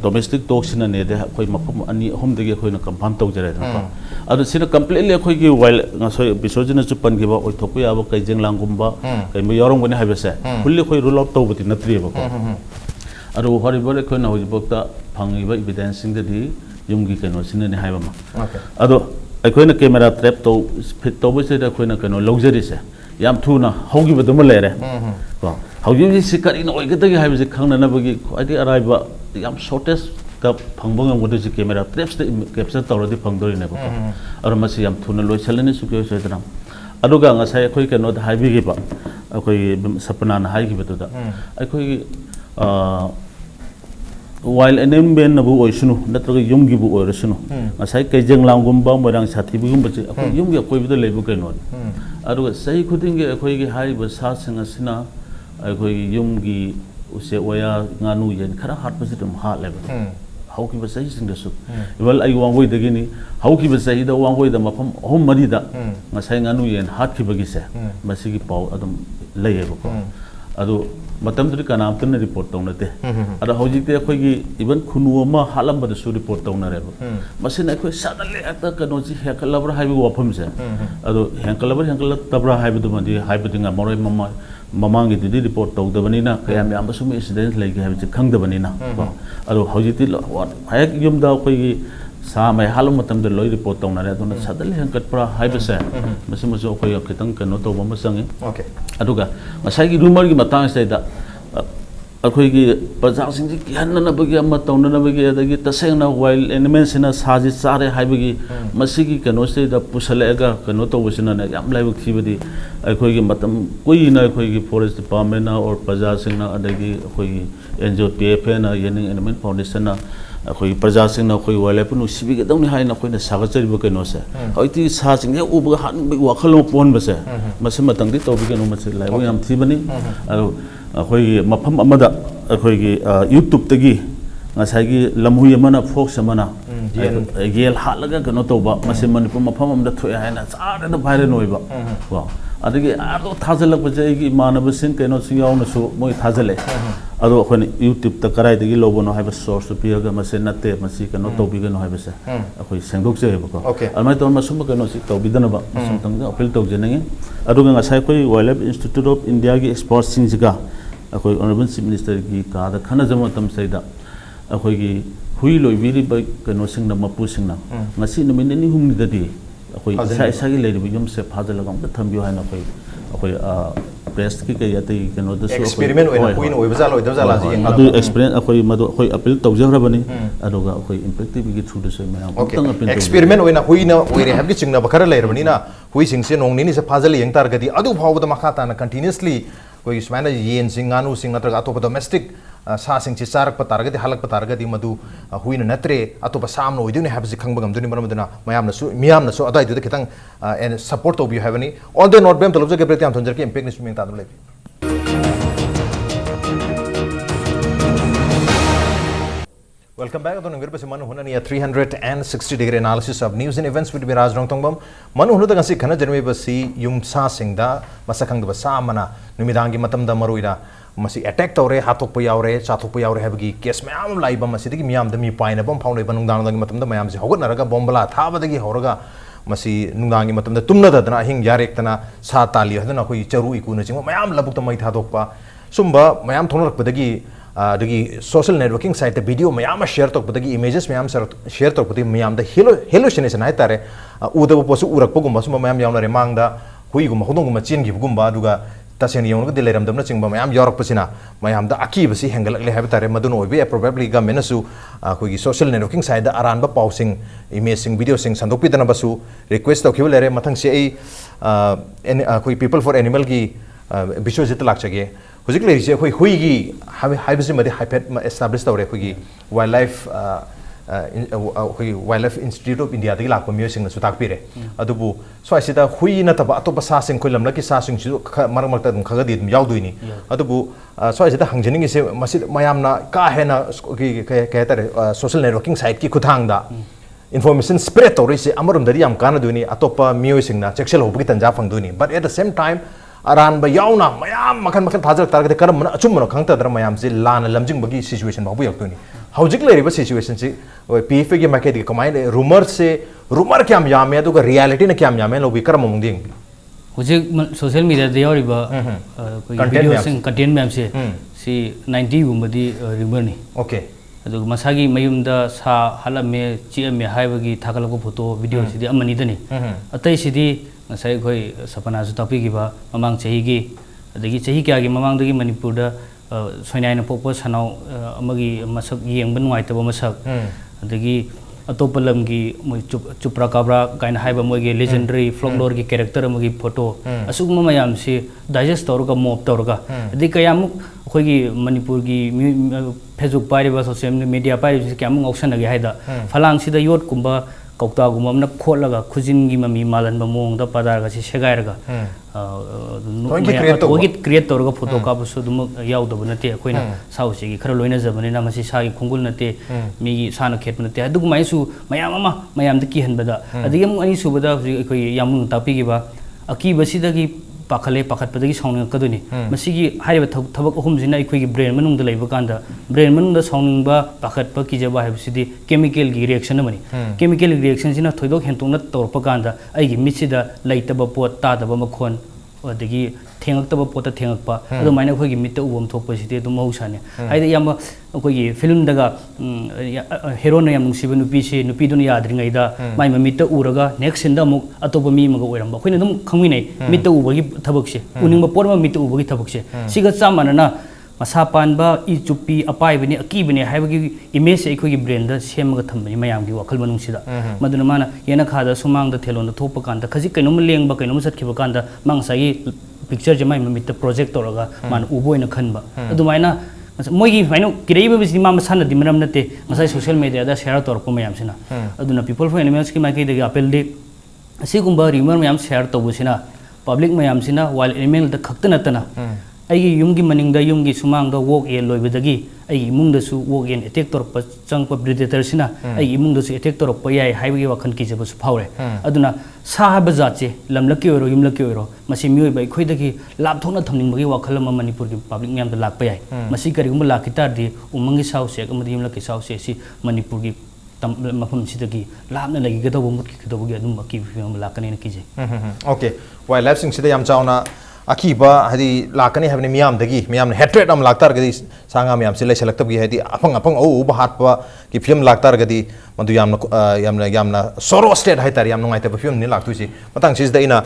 Speaker 2: domestic dog sina ne de khoi mafam ani hom de ge khoi na confirm tau jare na adu sina completely khoi gi while ngasoi bisojina chu pan gi ba oi thopu ya ba kai jeng lang gum ba kai mo yorong bani habe se fully khoi rule out tau bati natri ba ko adu hori bore khoi na hoji bokta phangi ba evidence sing de di yum gi keno sina ne haiba ma adu khoi na camera trap to fit to ba se da khoi na keno luxury se yam thu na hogi ba dum le re ko hogi si kari na oi ga de haiba se khang na ba gi ai arai ba yam shortest ka phangbo ngam godu si camera traps de capture tawradi phangdori ne ba ar ma si yam thuna loi chalani su ke soidram aduga nga sai khoi ke no da haibi gi ba khoi sapna na hai gi ba da ai khoi while enem ben na bu oisunu natraga yum gi bu oirasunu nga sai kai jeng lang gum ba morang sathi bu gum ba chi khoi yum gi khoi bi da lebu ke no aduga sai khuding ge khoi gi hai ba sa sing asina ai khoi yum gi use oya nganu yen khara hat ba situm ha le ba how ki ba sai sing da su wal ai wang woi da gi ni how ki ba sai da wang woi da mafam hom mari da nga sai nganu yen hat ki ba gi se ma si gi pau adam lei ba ko adu matam tu kanam tu na report tong na te ada hoji te khoi gi even khunu ma halam ba da su report tong na re ba masin ai khoi sadal le ata ka no ji hekalabra hai bi wafam se adu hekalabra tabra hai bi du ma di hai bi dinga moroi mama mamangi di report tau da bani na kaya me amba sumi incident lai ga bi khang da bani na ado hoji ti hai yum da khoi gi sa mai halum matam da loi report tau na re do na sadal hang kat pra hai ba se masim maso khoi kitang kan no to ba ma sang okay aduga masai gi rumor gi matang sai da akhoi gi pajak sing ji kihan na ba gi amma tau na ba gi da gi taseng na while elements na saji sare hai ba gi masi gi kano sai da pusale ga kano to busina na yam lai buk thi ba di akhoi gi matam koi na akhoi gi forest department na or pajak sing na adagi akhoi gi NGO PFA na yening element foundation na akhoi pajak sing na akhoi wale punu sibi ga dong ni hai na akhoi na saga chari ba kano se hoi ti sa sing ya u ba han bi wa khalo pon ba se masi matang di to bi kano ma se lai yam thi ba ni akhoi mafam amada akhoi gi YouTube tagi ngasai gi lamhui amana fox amana gel halaga kano to ba masi Manipur mafam amda thoya haina char na bhaire noi ba wa adigi ado thajalak ba jai gi manaba sin kano si yaw na so moi thajale ado akhoi YouTube ta karai dagi lobo no haiba source pi ga masi natte masi kano to bi ga no haiba se akhoi sengdok je ba ko almai to masum kano si to bi dana ba masum tang ga appeal to je nangi ado ga ngasai koi wildlife institute of India gi expert sing jiga akhoi honorable chief minister gi ka da khana jama tam sai da akhoi gi hui loi biri ba kano sing na mapu sing na ngasi no min ni hum ni da di akhoi sai sai gi le yum se phajal gam da tham bi ha na akhoi press ki ka yate kano da so
Speaker 1: experiment oi na hui no oi ba loi da la ji
Speaker 2: adu experience akhoi madu akhoi appeal to jara bani adu ga akhoi impact bi gi through da so ma tang appeal
Speaker 1: experiment oi na hui na oi re have gi ching na ba khara le bani na hui sing se nong ni se phajal yeng tar ga di adu phau da makha ta na continuously koi smaina yen sing nganu sing natra atop domestic sa sing chi charak pa targa di halak pa targa di madu huina natre atop sam no idune have khang bagam duni maram duna mayam na so adai du kitang and support of you have any all the not bem tolobja ge pretyam thonjar ki impact ni suming ta dum le Welcome back. Adon ngirpa se Manu Huna ni 360-degree analysis of news and events with Raj Nongthombam. Manu Huna da ngasi khana jerme basi yum sa singda masakang da sa mana numidangi matam da maruida masi attack tawre hathok pa yaure chathok pa yaure habgi case mayam lai ba masi digi miyam da mi paina bom phaunai banung dang dang matam da mayam se hogot naraga bombala thaba dagi horaga masi nungdangi matam da tumna da na hing yarek tana sa tali hadana koi charu iku na ching mayam labuk ta mai thadok pa sumba mayam thonorak pa dagi dagi social networking site video mayam share tok dagi images mayam share tok dagi mayam da hallucination hai tare udaba posu urak pogum basuma mayam yauna re mangda hui gum hodong gum chin gi gum ba duga tasen yong ga dileram damna chingba mayam yorak pasina mayam da aki basi hengalak le have tare madun oi be probably ga menasu koi gi social networking site da aran ba pausing image sing video sing sandok pi dana basu request tok khibule re mathang se ei koi people for animal gi biswajit lak chage Hujik le je khoi hui gi hai bisi madi hyped establish tawre khoi gi wildlife wildlife institute of India dagi lak pamyo sing na sutak pire adubu so asida hui na taba atopa sa sing khoi lamla ki sa sing chu mar mar ta dum khaga di dum yaw duini adubu so asida hangjening se masid mayam na ka hena ki ka tare social networking site ki khuthang da information spread tawre se amarum dari am kana duini atopa myo sing na chexel hobi tanja phang duini but at the same time aran ba yauna mayam makan thajak targa karam mana achum mana khangta dar mayam se lan lamjing bagi situation babu yak tuni हौजिक लेरिबा situation से PFA की market की कमाई rumour से rumour क्या यामे अदुगा reality ने क्या यामे लोबी करम मुंगदिंग
Speaker 3: हौजिक सोशल मीडिया दे यारिबा वीडियो सिंग कंटेंट मैम से सी 90 गुमबदी रूमर नि
Speaker 1: ओके
Speaker 3: अदुगा मसागी मयुमदा सा हलमे चिएमे हाइबगी थागलको फोटो वीडियो सिदी अमनी दनी अतै सिदी ngasai khoi sapana su tapi giba mamang chahi gi adagi chahi kya gi mamang dagi manipur da soinai na pokpo sanau amagi masak yeng ban ngai ta ba masak adagi atopalam gi moi chupra kabra kain haiba moi ge legendary folklore gi character amagi photo asugma mayam si digest torga mob torga adi kayam khoi gi manipur gi facebook pare ba social media pare si kyam auction agi haida phalang si da yot kumba कौता गुमना खोलगा खुजिनगी ममी मालन बमोंग द पदारगा से सेगायरगा ओगी क्रिएट तौरगा फोटो काबसु दुम याउदब नते अखोइना साउसिगी खर लोइना जबनेना मसी सागी खुंगुल नते मिगी साना खेत नते अदुग माइसु मयाम द किहनबदा अदिगम अनि सुबदा अखोइ यामुन तापिगिबा अकीबसिदगी पाखले पाखतपदगी साउनिंग कदुनि मसिगी हाइबा थबक अहुमजिना अखोइगी ब्रेन मनुंग द लैबा कांदा ब्रेन मनुंग द साउनिंगबा पाखतप किजबा हाइबसिदी केमिकल गी रिएक्शन अमनि केमिकल रिएक्शन जिना थोइदोक हेंतोंना तौरप कांदा अइगी मिसिदा लैतबा पोट तादबा मखोन अदगी थेंगक्तबा पोट थेंगक्पा अदु माइना अखोइगी मित्त उबम थोकपसिदी दु मौसाने हाइदा याम अखोइगी फिल्म दगा हीरो न याम नुसिबा नुपी से नुपी दुन याद्रिंगैदा माइ ममित्त उरगा नेक्स्ट सिंदा मुक अतोप मी मग ओइरम अखोइना दum खंगमिनै मित्त उबगी थबकसे उनिंग पोरमा मित्त उबगी थबकसे सिगा चामानना मसा पानबा इ चुप्पी अपाइबनी अकीबनी हाइबगी इमेज अखोइगी ब्रेन द सेमगा थंबनी मयामगी वखल मनुंगसिदा मदुना माना येना खादा सुमांग द थेलोन द थोप कांदा खजि कैनोम लेंगबा कैनोम सटखिबा कांदा मांगसाई पिक्चर जमाइ ममित्त प्रोजेक्ट तोरगा मान उबोइना खनबा अदुमाइना मोगी फाइनो किरेइबा बिसि मा मसाना दिमरम नते मसाई सोशल मीडिया दा शेयर तोरप मयामसिना अदुना पीपल फॉर एनिमल्स की माइके दे अपील दे असिगुंबा रिमर मयाम शेयर तोबुसिना पब्लिक मयामसिना वाइल्ड एनिमल द खक्त नतना अगी युमगी मनिंग दा युमगी सुमांग दा वोक ए लोइबदगी अगी इमुंग दसु वोक एन अटैक तोरप चंगप प्रेडेटर सिना अगी इमुंग दसु अटैक तोरप याय हाइबगी वखन की जबसु फावरे अदुना साहब जाचे लमलकी ओरो युमलकी ओरो मसी मियोय बाय खोइदगी लापथोना थमनिंगबगी वखल म मणिपुर की पब्लिक म्याम दा लाकप याय मसी करिगुम लाकितारदी उमंगी साउसे अमदि युमलकी साउसे सि मणिपुर की मफम सिदगी लापना लगी गदब मुतकी गदबगी अदुम की फिल्म लाकने किजे
Speaker 1: ओके वाइल्ड लाइफ सिंग सिदा याम चावना अकीबा हदी लाकने हबने मियाम दगी मियाम हेट्रेट अम लाक्तार गदी सांगा मियाम से लेसलक्तबगी हदी अपंग अपंग ओ बहातपा की फिल्म लाक्तार गदी मदु यामना सोरो स्टेट हाइतार याम नुंगाइतबा फिल्म नि लाक्तुसी मतंग सिस दैना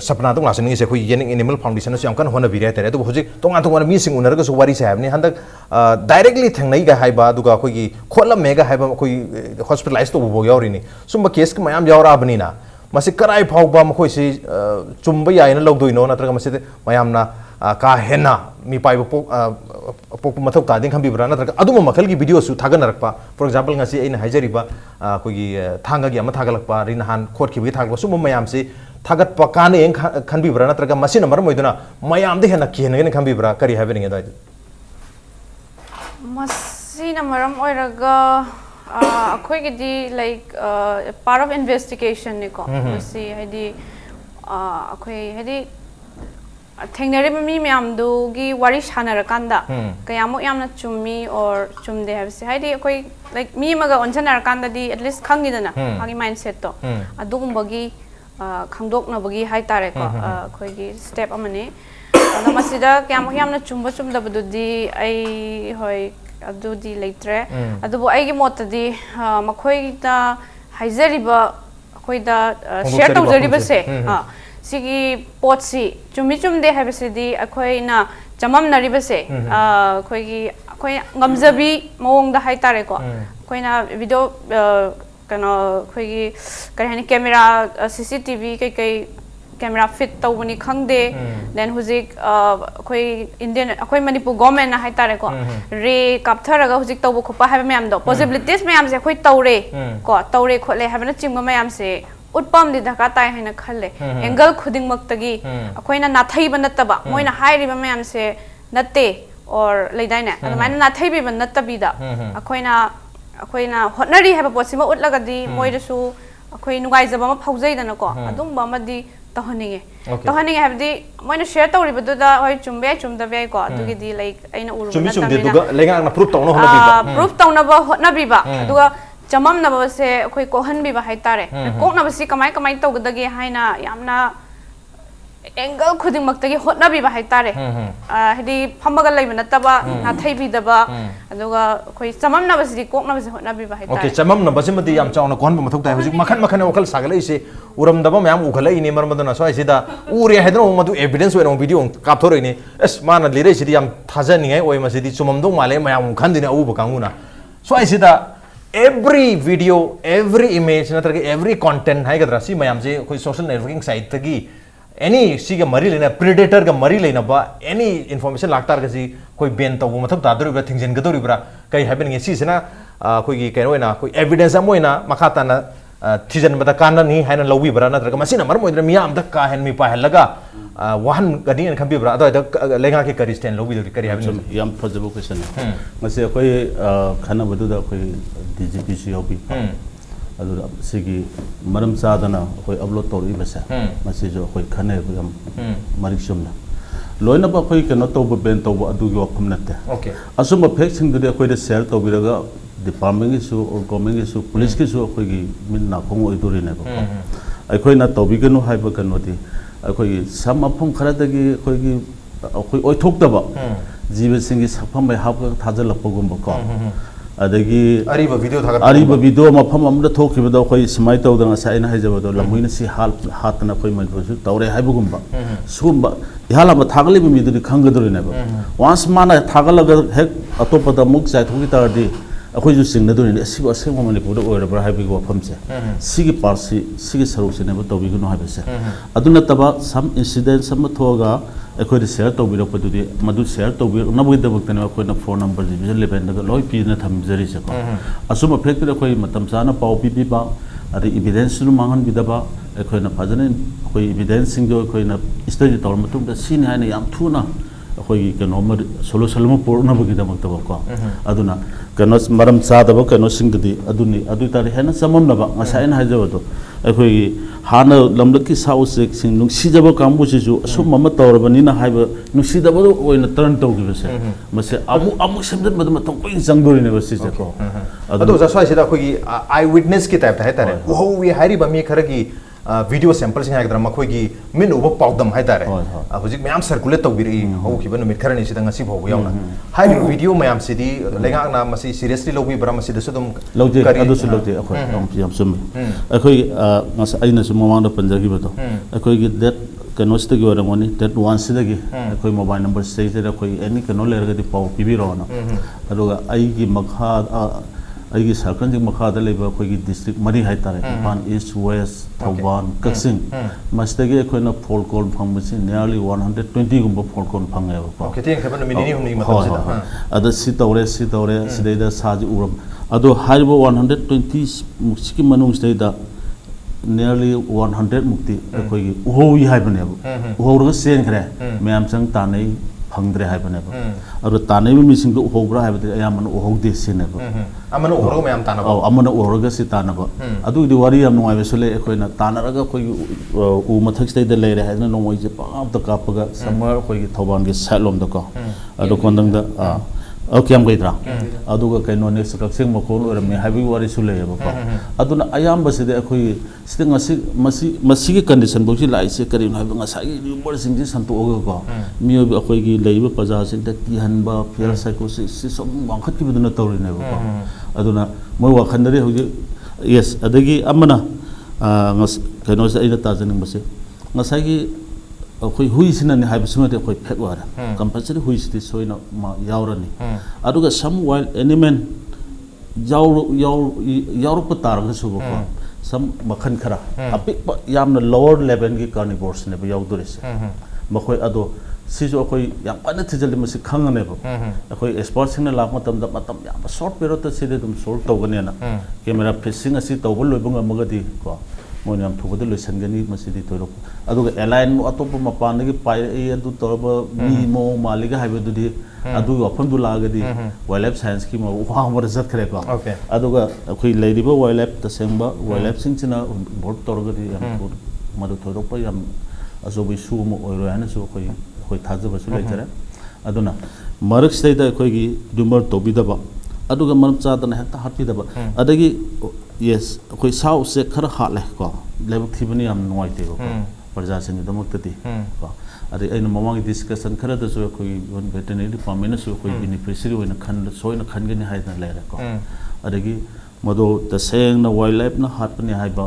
Speaker 1: सपना तो लासनी से कोई येनिंग एनिमल फाउंडेशन से हमकन होना बिरे तरे तो होजि तोंगा तोंगा मी सिंग उनरगा सो वारी से हाबने हंदक डायरेक्टली थंगनै गा हाइबा दुगा कोई खोलम मेगा हाइबा कोई हॉस्पिटलाइज तो बो यावरिनी सुम केस के मयाम यावरा बनिना मसे कराई फाउबा मखोइ से चुम्बा यायना लौदोइनो नत्रगा मसे मयामना का हेना मी पाइबो पोक मथौ तादिं खंबिब्रा नत्रगा अदुम मखल की वीडियो सु थागनरकपा for example ngasi aina haijariba कोई थांगा gi ama थागलकपा रिनहान खोट खिबि थागलबा सुम मयाम से थागत पकाने एं खंबिब्रा नत्रगा मसिन नंबर मोइदुना मयाम दे हेना किहेनगने खंबिब्रा करी हाबेनिंग एदाइ
Speaker 4: मसिन मरम ओइरगा अखोइगिदी लाइक पार्ट ऑफ इन्वेस्टिगेशन निको मसी हाइदी अखोइ हाइदी थेंगनरिबा मी म्यामदुगी वारी सानरकांदा कयामो यामना चुम्मी और चुमदे हाबसे हाइदी अखोइ लाइक मी मगा ओनसनरकांदादी एटलीस्ट खंगिदना आगी माइंडसेट तो अदुगुंबगी खंगदोकनबगी हाइतारे को अखोइगी स्टेप अमने अदा मसिदा कयामो यामना चुम्बा चुमदबदुदी आई होय अदुदी लेत्रे अदुबो आइगी मोतदी मखोइदा हाइजरिबा अखोइदा शेयर तौजरिबसे सिगी पोटसी चुमी चुमदे हाइबसिदी अखोइना चममनरिबसे अखोइ ngамजबी मओंगदा हाइतारेको अखोइना वीडियो कनो अखोइगी करिहानि कैमरा सीसीटीवी कई कैमरा फिट तौबनी खंगदे देन हुजिक अखोइ इंडियन अखोइ मणिपुर गवर्नमेंट ना हाइतारेको रे कापथरगा हुजिक तौबो खोपा हाबे म्यामदो पॉसिबिलिटीज म्याम से अखोइ तौरे को तौरे खोले हाबना चिंगबा म्याम से उत्पम दि दका ताइ हैना खल्ले एंगल खुदिंग मक्तगी अखोइना नाथैबा नत्तबा मोइना हाइरिबा म्याम से नत्ते और लेदाइने अदमाइना नाथैबिबा नत्तबिदा अखोइना होटनरी हाबा पोसिमा उतलगदी मोइदसु अखोइ नुगाइजबा मा फाउजैदनको अदुंबा मदि तहनिगे तहनिगे हैबदी मोइना शेयर तौरिबदुदा होय चुम्बे चुमदबे को दुगिदी लाइक आइना उरु
Speaker 1: चुमी चुमदे दुगा लेंगा प्रूफ तौनो होना बिबा
Speaker 4: प्रूफ तौनबा होना बिबा दुगा चमम नबसे अखोय कोहन बिबा हाइतारे कोकनबसी कमाय कमाय तौगदगे हाइना यामना एंगल खुदिंग मक्तगी होना बिबा हाइतारे हदी फमगा लैब नतबा नाथै बिदबा अदुगा अखोय चमम नबसी कोकनबसी होना बिबा हाइतारे
Speaker 1: ओके चमम नबसी मदि याम चावना कोहन मथुक ताय हुजिक मखन मखन वखल सागलैसे उरमदबा मयाम उखलैनि मरमदना स्वाइसिदा उरे हैदनो मदु एविडेंस वेनो वीडियो कापथोरैनि एस माना लिरैसिदि याम थाजनिङै ओय मसिदि चुममदो माले मयाम खन्दिने Abu कांगुना स्वाइसिदा every video every image natrage every content haigedra si mayam je koi social networking site tagi any si ga mari lena predator ga mari lena ba any information laktar ga si koi ben taw mathak ta dori bra thingjen ga dori bra kai happening si sina koi gi kai na koi evidence amoina makhata na thijen bata kana ni haina lowi bra natraga masina mar moidra miyam da ka hen mi pa helaga wahan gani an khambi bra ado lenga ke kari stand lowi dori kari happening
Speaker 2: yam fajabu question mase koi khana badu da koi DGP hobi adu sigi maram sadana koi upload tori basa mase jo koi khane yam marik sumna loina ba koi kano to ben to adu gi wafam natte
Speaker 1: okay
Speaker 2: asuma fake sing de koi de share to biraga department issue or government issue police issue koi gi min na khong oi duri ne ba ai na to bi ganu hai ba kanu di ai sam apum khara da gi koi gi koi oi thok da ba jibe sing gi sapham bai hab ga thajal lapogum ba ko adagi
Speaker 1: ariba
Speaker 2: video ma pham amda thokhiba da koi simai tawdanga saina haijaba do lamuina si hal hatna koi manipur su tawre haibugumba sumba hala ma thagali mi du khangadori ne ba once mana thagalaga hek atopa da muk sai thoki tardi akhoi ju singna do ni si asem manipur do ora bra haibi go pham se sigi parsi sigi saru se ne ba tawbi gu no haibe se aduna taba some incident some thoga akhoi share to biro padudi madu share to biro na boi dabak tane akhoi na phone number division level na loi pi na thamjari se ko asuma fact re akhoi matam sana pau pi pi ba adi evidence nu mangan bidaba akhoi na phajane akhoi evidence sing jo akhoi na study tor matung da sin ha na yam thuna akhoi ke nomor solution mo por na bagi damak ta ko aduna kano maram sa da ba kano sing di aduni adu tar hena samam na ba ngasa in ha jo to akhoi hana lamlaki south sing nung sijaba kambu ju asum mama tawrabani na haiba nung sidaba do oina turn to gi se mase amu semdat madam tong ko jangdori ne basi se ko
Speaker 1: ado za swai sida khoi eye witness ki type hai tare wo wi hari ba mi khara gi video sample sing haidra ma khoi gi min ubo pawdam hai tare hojik mayam circulate to biri ho ki ban mit kharani sida ngasi bho yauna hai video mayam sidi lenga na masi seriously lobi bra masi da sudum
Speaker 2: loje adu su loje akhoi yam sum akhoi ngas aina su mama da panjagi bato akhoi gi that kano sta gi ora moni that one sida gi akhoi mobile number sei se akhoi any kano le ga di pau pibi ro na aduga ai gi makha ai gi sarkan ji makha da leba akhoi gi district mari hai tare pan east west thoban kaksing masta gi akhoi na phone call phang basi nearly 120 gumba phone call phang ya ba
Speaker 1: okay thing khaban minini humni matam sida
Speaker 2: ada si tawre sidai da saji uram ado haibo 120 muski manung stay da nearly 100 mukti akhoi gi uhowi haibane ba uhoru sen khare mayam sang tanai phangdre haibane ba aro tanai mi sing do uhobra haibade ayaman uhogde sine ba
Speaker 1: amana uhoro mayam tana ba
Speaker 2: amana uhoroga si tana ba adu di wari am noi besule akhoi na tanaraga khoi u mathak stay da leire haina nomoi je pa ta kapaga samar khoi gi thoban gi salom da ko ado kondang da okay am gaidra aduga kaino next kaksing makol or me habi wari sule ba ko aduna ayam baside akhoi sting masi gi condition boxi lai se kari na nga sa gi bor sing ji santu oga ko mi obi akhoi gi leiba paja sing ta ti han ba fear psychosis si som wangkhat ki buduna tawri ne ba ko aduna moi wa khandari hoji yes adagi amana ngas kaino sa ida ta janing base ngasai gi akhoi hui sina ni haib sumate akhoi phek wara compulsory hui sti soina ma yaurani aduga some wild animal yaur patar ga subo ko some makhan khara apik yamna lower level gi carnivores ne ba yaudore se makhoi ado sijo akhoi yam pana thijal masi khangane ba akhoi expert sing na lak matam da matam yam short period ta side dum solve tawgane na camera facing asi tawbol loibanga magadi ko mon yam thubada loisan gani masidi toiro aduga align atop mapan gi pai adu torba mi mo maliga haibe du di adu wafam du lagadi wildlife science ki mo wa mar zat khare ko aduga akhoi leiriba wildlife ta sengba wildlife sing china board torga di madu thoidokpa yam asobi su mo oiro ana su khoi thajaba su leitare aduna marak sida khoi dumar tobidaba aduga maram chadana hekta hatpidaba adagi yes khoi sau se khara hatle ko lebak thibani yam noite ko parja sing damoktati ko adi aina mamang discussion khara da so khoi veterinary department su khoi beneficiary oina khan soina khangani haidna lera ko adagi mado the saying na wildlife na hatpani haiba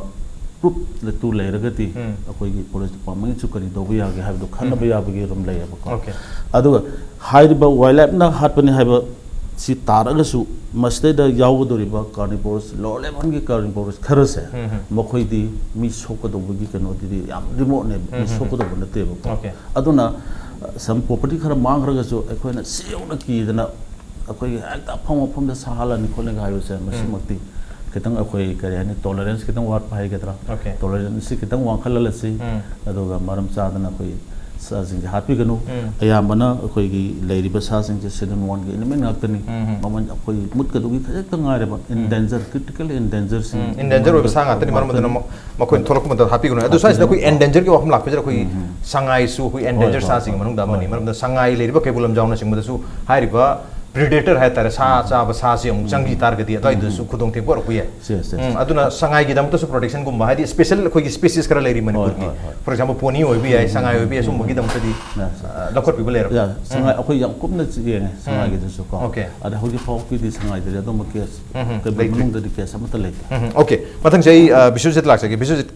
Speaker 2: proof le tu leiragati akoi gi forest department chu kari dobu ya ge haibdo khanna ba ya bagi rom leya ko aduga haiba wildlife na hatpani haiba si taraga su masde da yaudoriba carnivores Lourembam gi carnivores kharase mokhoi di mi soko dobu gi kano di yam remote ne mi soko dobu na te ba aduna some property khara mang raga su akoi na siona ki dana akoi ekta phom da sahala ni khole ga yose masimati kitang akoi kare ani tolerance kitang wat pai gedra tolerance kitang wang khala lasi aduga maram chadana akoi sa sing happy ganu ayambana akoi gi leiriba sa sing je season 1 gi element ngaktani maman akoi mut ka dugi khajak tangare ba endanger critically endanger sing
Speaker 1: endanger oba sa ngatani maram madana makoi tholok mata happy ganu adu size da koi endanger gi waham lakpe jara koi sangai su koi endanger sa sing manung da mani maram da sangai leiriba kebulam jauna sing mada su hairiba predator hai tare sa sa se ong changi target ya dai su khudong te por ku ye aduna sangai gi dam to su protection gum hai di special khoi gi species kara leri Manipur gi for example poni oi bi ai sangai oi bi sum gi dam to di lokor people ler
Speaker 2: ya sangai akoi yang kumna ye sangai gi su ko ada hogi pau ki di sangai de do ma kes ke belung de kes amata le
Speaker 1: okay mathang jai bisujit lak sagi bisujit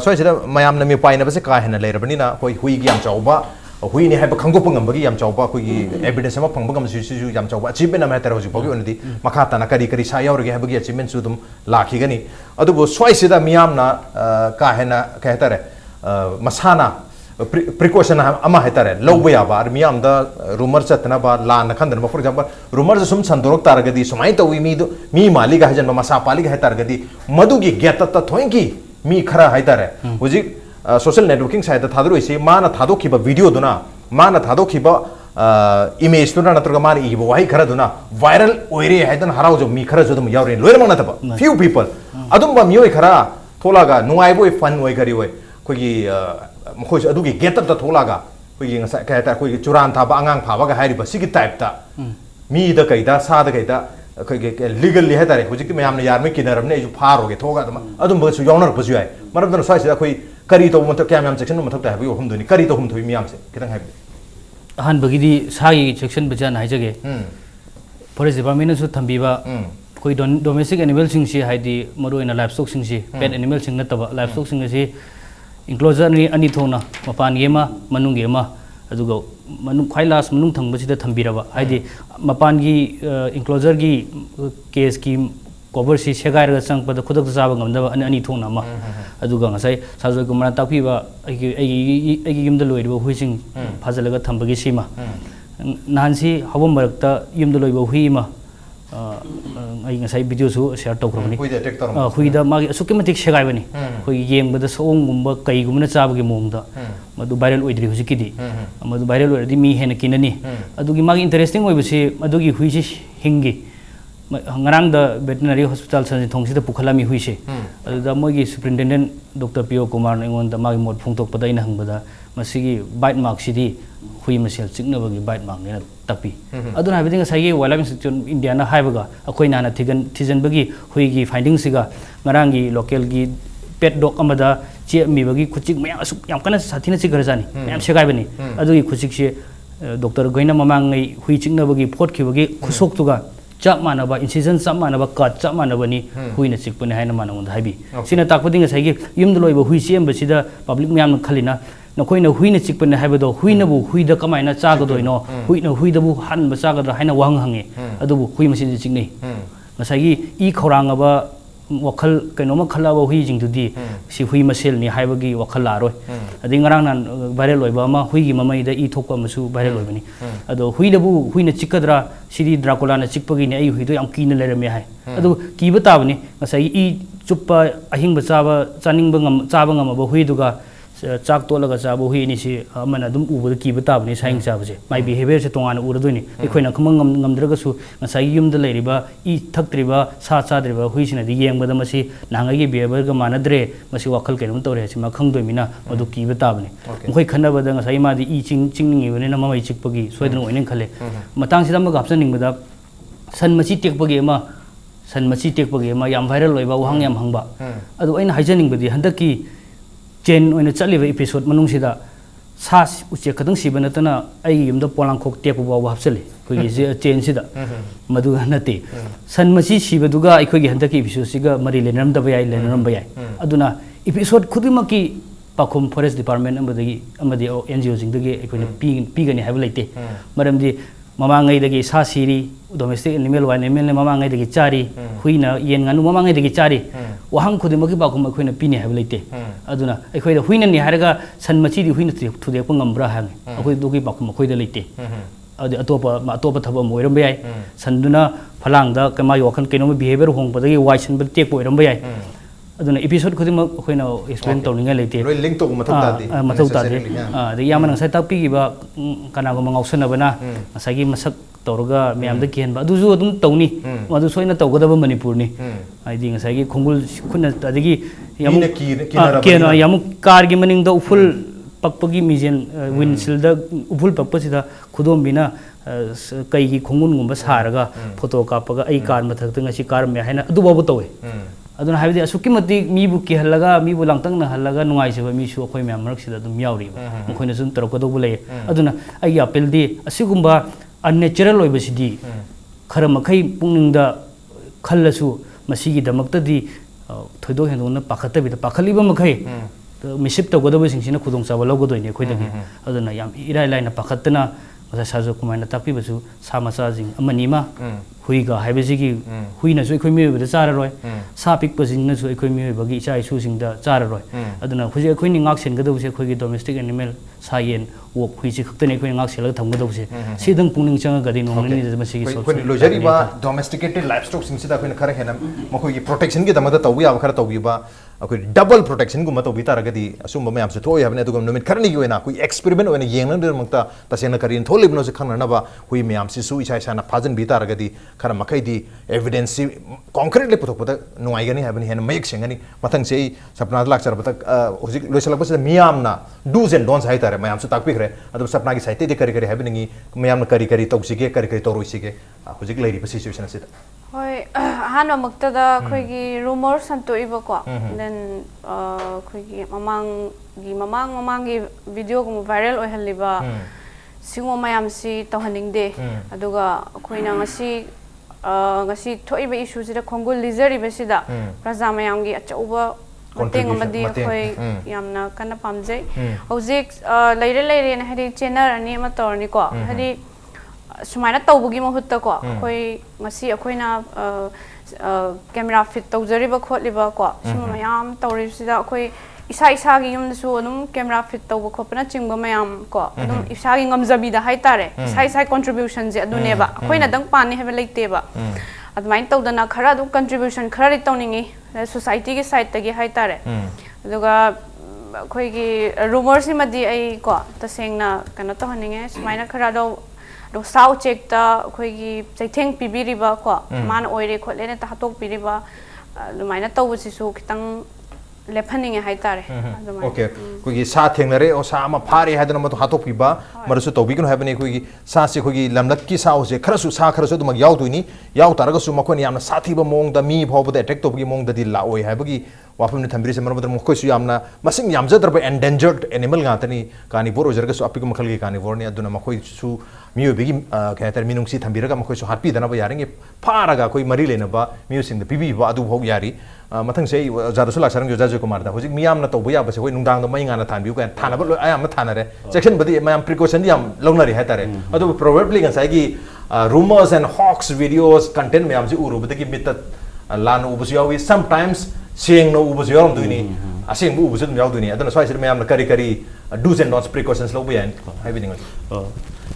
Speaker 1: so sida mayam na mi pai na ba se ka hena ler bani na koi hui gi am chauba hui ni hai ba khanggo pangam bagi yam chauba koi gi evidence ma phang bagam su yam chauba achievement na ma tar hoji bogi onidi makata na kari sa yaur gi hai bagi achievement su dum lakhi gani adu bo swai sida miyam na ka hena ka hetare masana precaution ama hetare lawba ya ba miyam da rumor chatna ba la na khandan for example rumor sum sandorok taragadi sumai to mi do mi mali ga hajan ma masa pali ga hetaragadi madu gi geta ta thoinki mi khara haitare hoji social networking side da thadro ise mana thado kiba video duna mana thado kiba image duna natroga mani ibo wai khara duna viral oire haidan harau jo mi khara jo dum yaure Lourembam na taba few people adum ba mioi khara tholaga nungai boy fun oi gari oi kogi mkhoi adugi get up da tholaga kogi ngasa ka ta kogi churan tha ba angang pha ba ga hairi ba sigi type ta mi da kaida sa da kaida kogi legally haitare hojik mayam na yar me kinaram ne ju pharo ge thoga dum adum ba su yaunar ba ju ai maram da sai sida koi kari to mata kya myam section mata ta habi hum doni kari to hum thoi myam se kitang habi
Speaker 3: han bagidi sai section bajan haijage forest department su thambi ba koi domestic animal sing si haidi maru ina livestock sing si pet animal sing nataba livestock sing si enclosure ni ani thona mapan yema manung yema adugo manung khai last manung thang basida thambiraba haidi mapan gi enclosure gi case ki cover si segai ra sang pada khudak sa ba ngamda ani thona ma aduga ngasai sajoi kumar takpi ba ai yumda loiba huising phajalaga thambagi sima nansi habom marakta yumda loiba huima ai ngasai video su share tawkrani huida magi asukimatik segai bani hoi yembada song gumba kai gumna chabagi momda madu viral oidri hujikidi madu viral oidi mi hena kinani adugi magi interesting oibasi adugi huisi hingi ngarang da veterinary hospital san thong sida pukhalami huise aduda mogi superintendent Dr. P.O. Kumar ngon da magi mod phungtok pada ina hangbada masigi bite mark sidi hui masel chikna bagi bite mark ne tapi aduna habiding sai wildlife institute India na haibaga akoi na thijan bagi hui gi findings siga ngarang gi local gi pet dog amada che mi bagi khuchik mayam asuk yam kana sathina chi garjani mayam segai bani adugi khuchik se Dr. Goina mamang ngai hui chikna bagi phot ki bagi khusok tuga chap manaba incision chap manaba cut chap manaba ni huina chikpune haina manang haibi sina takpoding sai gi yumda loiba hui chem basida public myam khalina nakoina huina chikpune haibado huina bu huida kamaina chagodoino huina huida bu han ba chagadra haina wang hange adubu hui masin chiknei ngasai gi I khorang aba wakal kainoma khalaba hui jingdudi si hui masel ni haibagi wakal laroi adi ngarang nan viral loiba ma hui gi mamai da I thokpa masu viral loibani ado hui da bu huina chikadra sidi dracula na chikpagi ni ai hui do yam kina lerame hai ado kiba tabani ngasai I chuppa ahing ba chaba chaning ba ngam chaba ngam ba hui duga चाक तोलगा चाब हुई नि सि अमन अदुम उबद कीब ताबनि saying चाबजे माइ behaviour से तोंगान उरदोनि एखोइना खमंग ngमद्रगसु ngasai yumda leiriba I thaktriba sa chadriba huisina di yengbada masi nangai behavior ga manadre masi wakhal kenum tore sima khangdoi mina madu kiba tabni mkhoi khanabada ngasai ma di I chingni bane na mamai chikpagi soidran oinen khale matang sida ma gapsan ningbada san machi tekpagi ma san machi tekpagi ma yam viral loiba wahang yam hangba adu aina haijaning badi handaki chain oina chaliba episode manung sida sa uche kadang siba natana ai yumda polangkhok tekpu ba hapsali koi je chain sida madu nate san machi siba duga aikoi gi handaki episode siga mari lenram da bayai lenram bayai aduna episode khudimaki pakhum forest department amadi NGO jing dagi aikoi pi gani have laite maramdi mamangai dagi sa siri domestic animal wa animal ne mamangai dagi chari huina yen nganu mamangai dagi chari wahang khudimaki bakum akoina pini have laite aduna akoi da huina ni haraga san machi di huina thude pangambra hang akoi dogi bakum akoi da laite adi atopa thaba moiram bayai sanduna phalang da kama yokan keno behavior hong padagi waisan bal tek poiram bayai aduna episode khudima akoina explain tawninga laite
Speaker 1: loi link to
Speaker 3: mathau ta de de yamana sai ta pi ba kana go mangausana bana asagi masak tawraga miyam da kian ba duju adum tawni madu soina tawgadaba manipur ni aidi ngasai gi khongul khunna adigi
Speaker 1: yam
Speaker 3: kena yam car gi maning da uful pakpagi mijen windshield da uful pakpasida khudom bina kai gi khongun gumba saraga photo kapaga ai car mathak ta ngasi car me haina adu babu tawe aduna haibdi asuki mati mi bu ki halaga mi bu langtang na halaga nuai se ba mi su khoi myam rak sida dum yauri ba khoina sun tarok do bulai aduna ai apel di asigumba unnatural oi basidi khara makai pungning da khallasu masigi damakta di thoido hendona pakhata bi da pakhaliba makai misip to godo sing sina khudong chaba logo doi ne khoi dagi aduna yam irai lai na pakhatna masa sajo kumai na takpi basu sama sajing amanima huiga haibesigi huina su ekhoi miwe da chara roi sa pik pasing na su ekhoi miwe bagi chai su sing da chara roi aduna khuji ekhoi ni ngak sen ga do se khoi gi domestic animal sa yen wok hui chi khakte ne ekhoi ngak sel ga tham ga do se sidang pungning changa ga di no ni da masigi so
Speaker 1: khoi lojari ba domesticated livestock sing sida khoi na khara hena mkhoi gi protection gi damada tawi ab khara tawi ba akoi double protection guma tawi taraga di asumba mayam se thoi habne dugam nomin kharni gi wena koi experiment wena yeng na makta tasena karin tholib no se khangna na ba hui mayam si su isai sana phajan bi taraga di khara makai di evidence concretely puthok puta nuai gani habni hen mayek sengani mathang sei sapna lak char bata hojik loisalak bas miyam na do's and don'ts hai tare mayam su takpi khre adu sapna gi saite de kari kari habni ngi mayam na kari kari toksige kari kari toroi sige hojik lairi pa situation asita
Speaker 4: hoi han makta da khoi gi rumor santo iba ko then khoi gi mamang gi video ko viral oi haliba singo mayam si tawhaning de aduga khoina ngasi thoiba issue sida khongul lizard iba sida praja mayam gi achauba mateng amadi khoi yamna kana pamjai hojik leire na hadi channel ani ma torni ko hadi sumaina tawbugi mahutta ko khoi ngasi akhoina camera fit tawjariba khotliba ko sima mayam tawri sida khoi isa gi yum su adum camera fit tawba khopna chingba mayam ko adum isa gi ngamjabi da haitare isa contribution je adune ba khoina dang pani hebe leite ba admain tawdana khara du contribution khara ri tawningi society gi side tagi haitare aduga khoi gi rumor si madi ai ko tasengna kana to haninge sumaina khara do sau check ta khoi gi chaitheng pibiriba ko man oire khotlene ta hatok piriba lumaina tawbu si su kitang lephaning hai tare
Speaker 1: okay koi gi sa thengnare o sa ma phare hadana ma to hatok piba marasu tobi kun habane koi gi sa se koi gi lamlat ki sa ose kharasu sa kharasu dum yaw tuini yaw taraga su makon yamna sathi ba mong da mi bhob da attack tobi mong da di la oi habagi wafam ni thambiri se mar mo koi su yamna masing yamja dar ba endangered animal nga tani carnivore ojarga su api ko makhal gi carnivore ni aduna ma koi su miyo bigi kaya tar minung si thambiraga ma koi su harpi dana ba yaringe pharaga koi mari lena ba miyo sing da pibi ba adu bhog yari mathang sei jadu la sarang Raj Nongthombam da hojik miyam na tobu ya ba se hoi nungdang da mai ngana thanbiu kan thana ba ayam na thana re section badi mayam precaution yam longnari ha tare adu probably kan sai gi rumors and hawks videos content mayam ji uru badi gi mitat lan ubusu yawi sometimes seeing no ubusu yawm duini asing bu ubusu yaw duini adana sai sir mayam na kari do's and don'ts precautions lo bu yan hai biding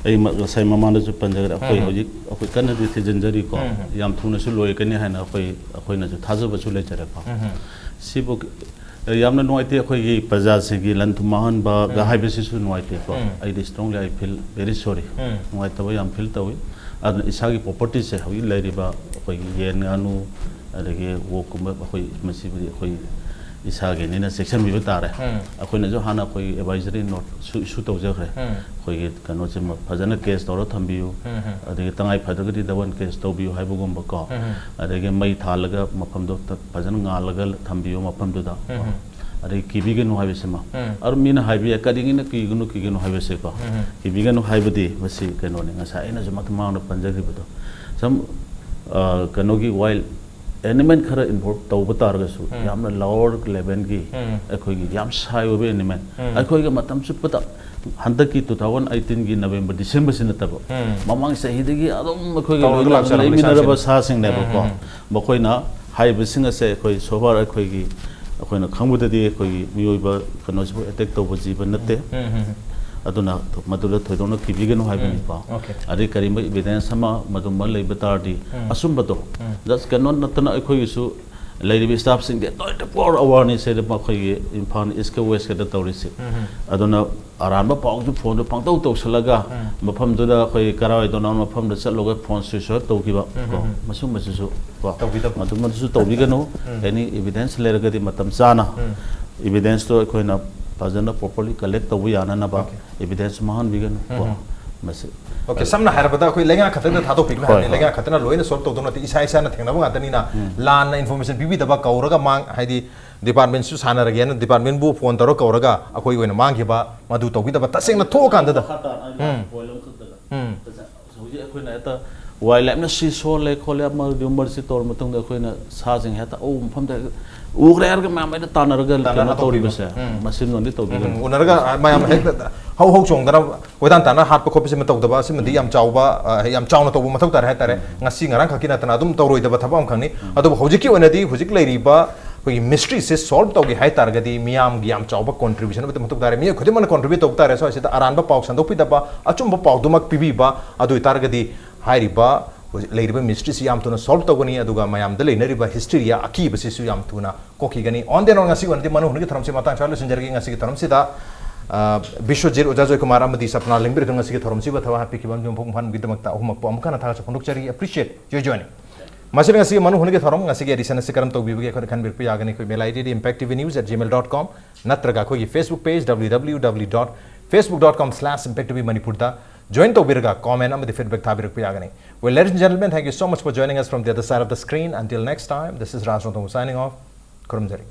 Speaker 2: ai sai mamanda ju panjaga khoi hojik khoi kana di thejanjari ko yam thuna su loi kani hana khoi na ju thaja ba chu le chara ko sibo yamna noite khoi praja singi lan thumahan ba ga haibe sisu noite ko I strongly I feel very sorry noite ba yam feel tawi ad isagi property se hawi lairiba khoi yen anu adage wo kumba khoi masibi khoi isagi nina section bi batare akhoi na jo hana khoi advisory note issue tawjare khoi kano che phajana case tawra thambiu adage tangai phadagadi dawan case tawbiu haibugum ba ko adage mai thalaga mafam do phajana ngalaga thambiu mafam do da adage kibiganu haibesema ar mina haibi akadingi na kigunu haibese ko kibiganu haibadi basi kano ne ngasa ina jo matma na panjagi bado sam kano gi while element khara involve tawba targasu yamna lower level gi akhoi gi yam sai obe element akhoi ga matam chupata handaki 2018 gi November December sin tabo mamang sahi degi adom akhoi ga leminaraba sa sing ne ko bakoi na hai bising ase akhoi sobar akhoi gi akhoi na khangbuda di akhoi gi miyoiba kano sibo attack tawba jiba natte aduna madula thoidona kibiganu haibani pa ari karima evidence sama maduma leibatardi asumbato just cannot natana akhoi su leiribi staff sing de for awareness se ma khoi infan iska west ka tawrisi aduna aranba paung ju phone pang taw taw salaga mafam du da khoi karawai dona mafam da chaloga phone switch off tawkiba ko masum masu ko tawbida maduma su tawbiganu any evidence leraga di matam chana evidence to khoi na fazana properly collect to we ana na ba evidence mahan bigan ko mas
Speaker 1: okay samna harabada koi lenga khatana thado pik na lenga khatana loina solve to donati isa isa na thengna ba tani na lan na information bibi da ba kauraga mang haidi department su sana ragen department bu phone taro kauraga akoi oina mang ki ba madu to bi da ba taseng na tho kan da
Speaker 2: soji akoi na ta while am na si so le khole ma number si tor matung da akoi na sa jing heta o pham da ugrear ga ma da tanarga na tori basa masin non di to bi
Speaker 1: unarga mayam hek hau hau chong dana koidan tana hat pa khopi se matok da ba se madi yam chawba yam chawna to bu matok tar ha tare ngasi ngarang khakina tana dum toroi da ba thabam khangni adu hojiki onadi hojik leiri ba koi mystery se solve to gi hai tar gadi miyam gi yam chawba contribution ba matok tare mi khodi man contribute to tare so se aran ba pauk sandok pi da ba achum ba pauk dumak pibi ba adu tar gadi hai ri ba leiriba mystery si yam tuna solve to gani aduga mayam da leinariba hysteria aki ba se su yam tuna koki gani on den on ngasi on di manu hungi tharam se matang chalo sinjargi ngasi ki tharam se da Biawajeet Raj Joykumar amadi Sapna Laishram ngasi ki tharam se ba thawa happy ki bam jom phan gidamak ta humak po amkana tha sa phondok chari appreciate your joining masir ngasi manu hungi tharam ngasi ki edition se karam to bi bi khan bir pi agani koi mail id impactvnews@gmail.com natraga koi Facebook page www.facebook.com/impactvmanipur da join to birga comment and the feedback thabir pi agani well ladies and gentlemen thank you so much for joining us from the other side of the screen until next time this is Raj Nongthombam signing off Kurumjari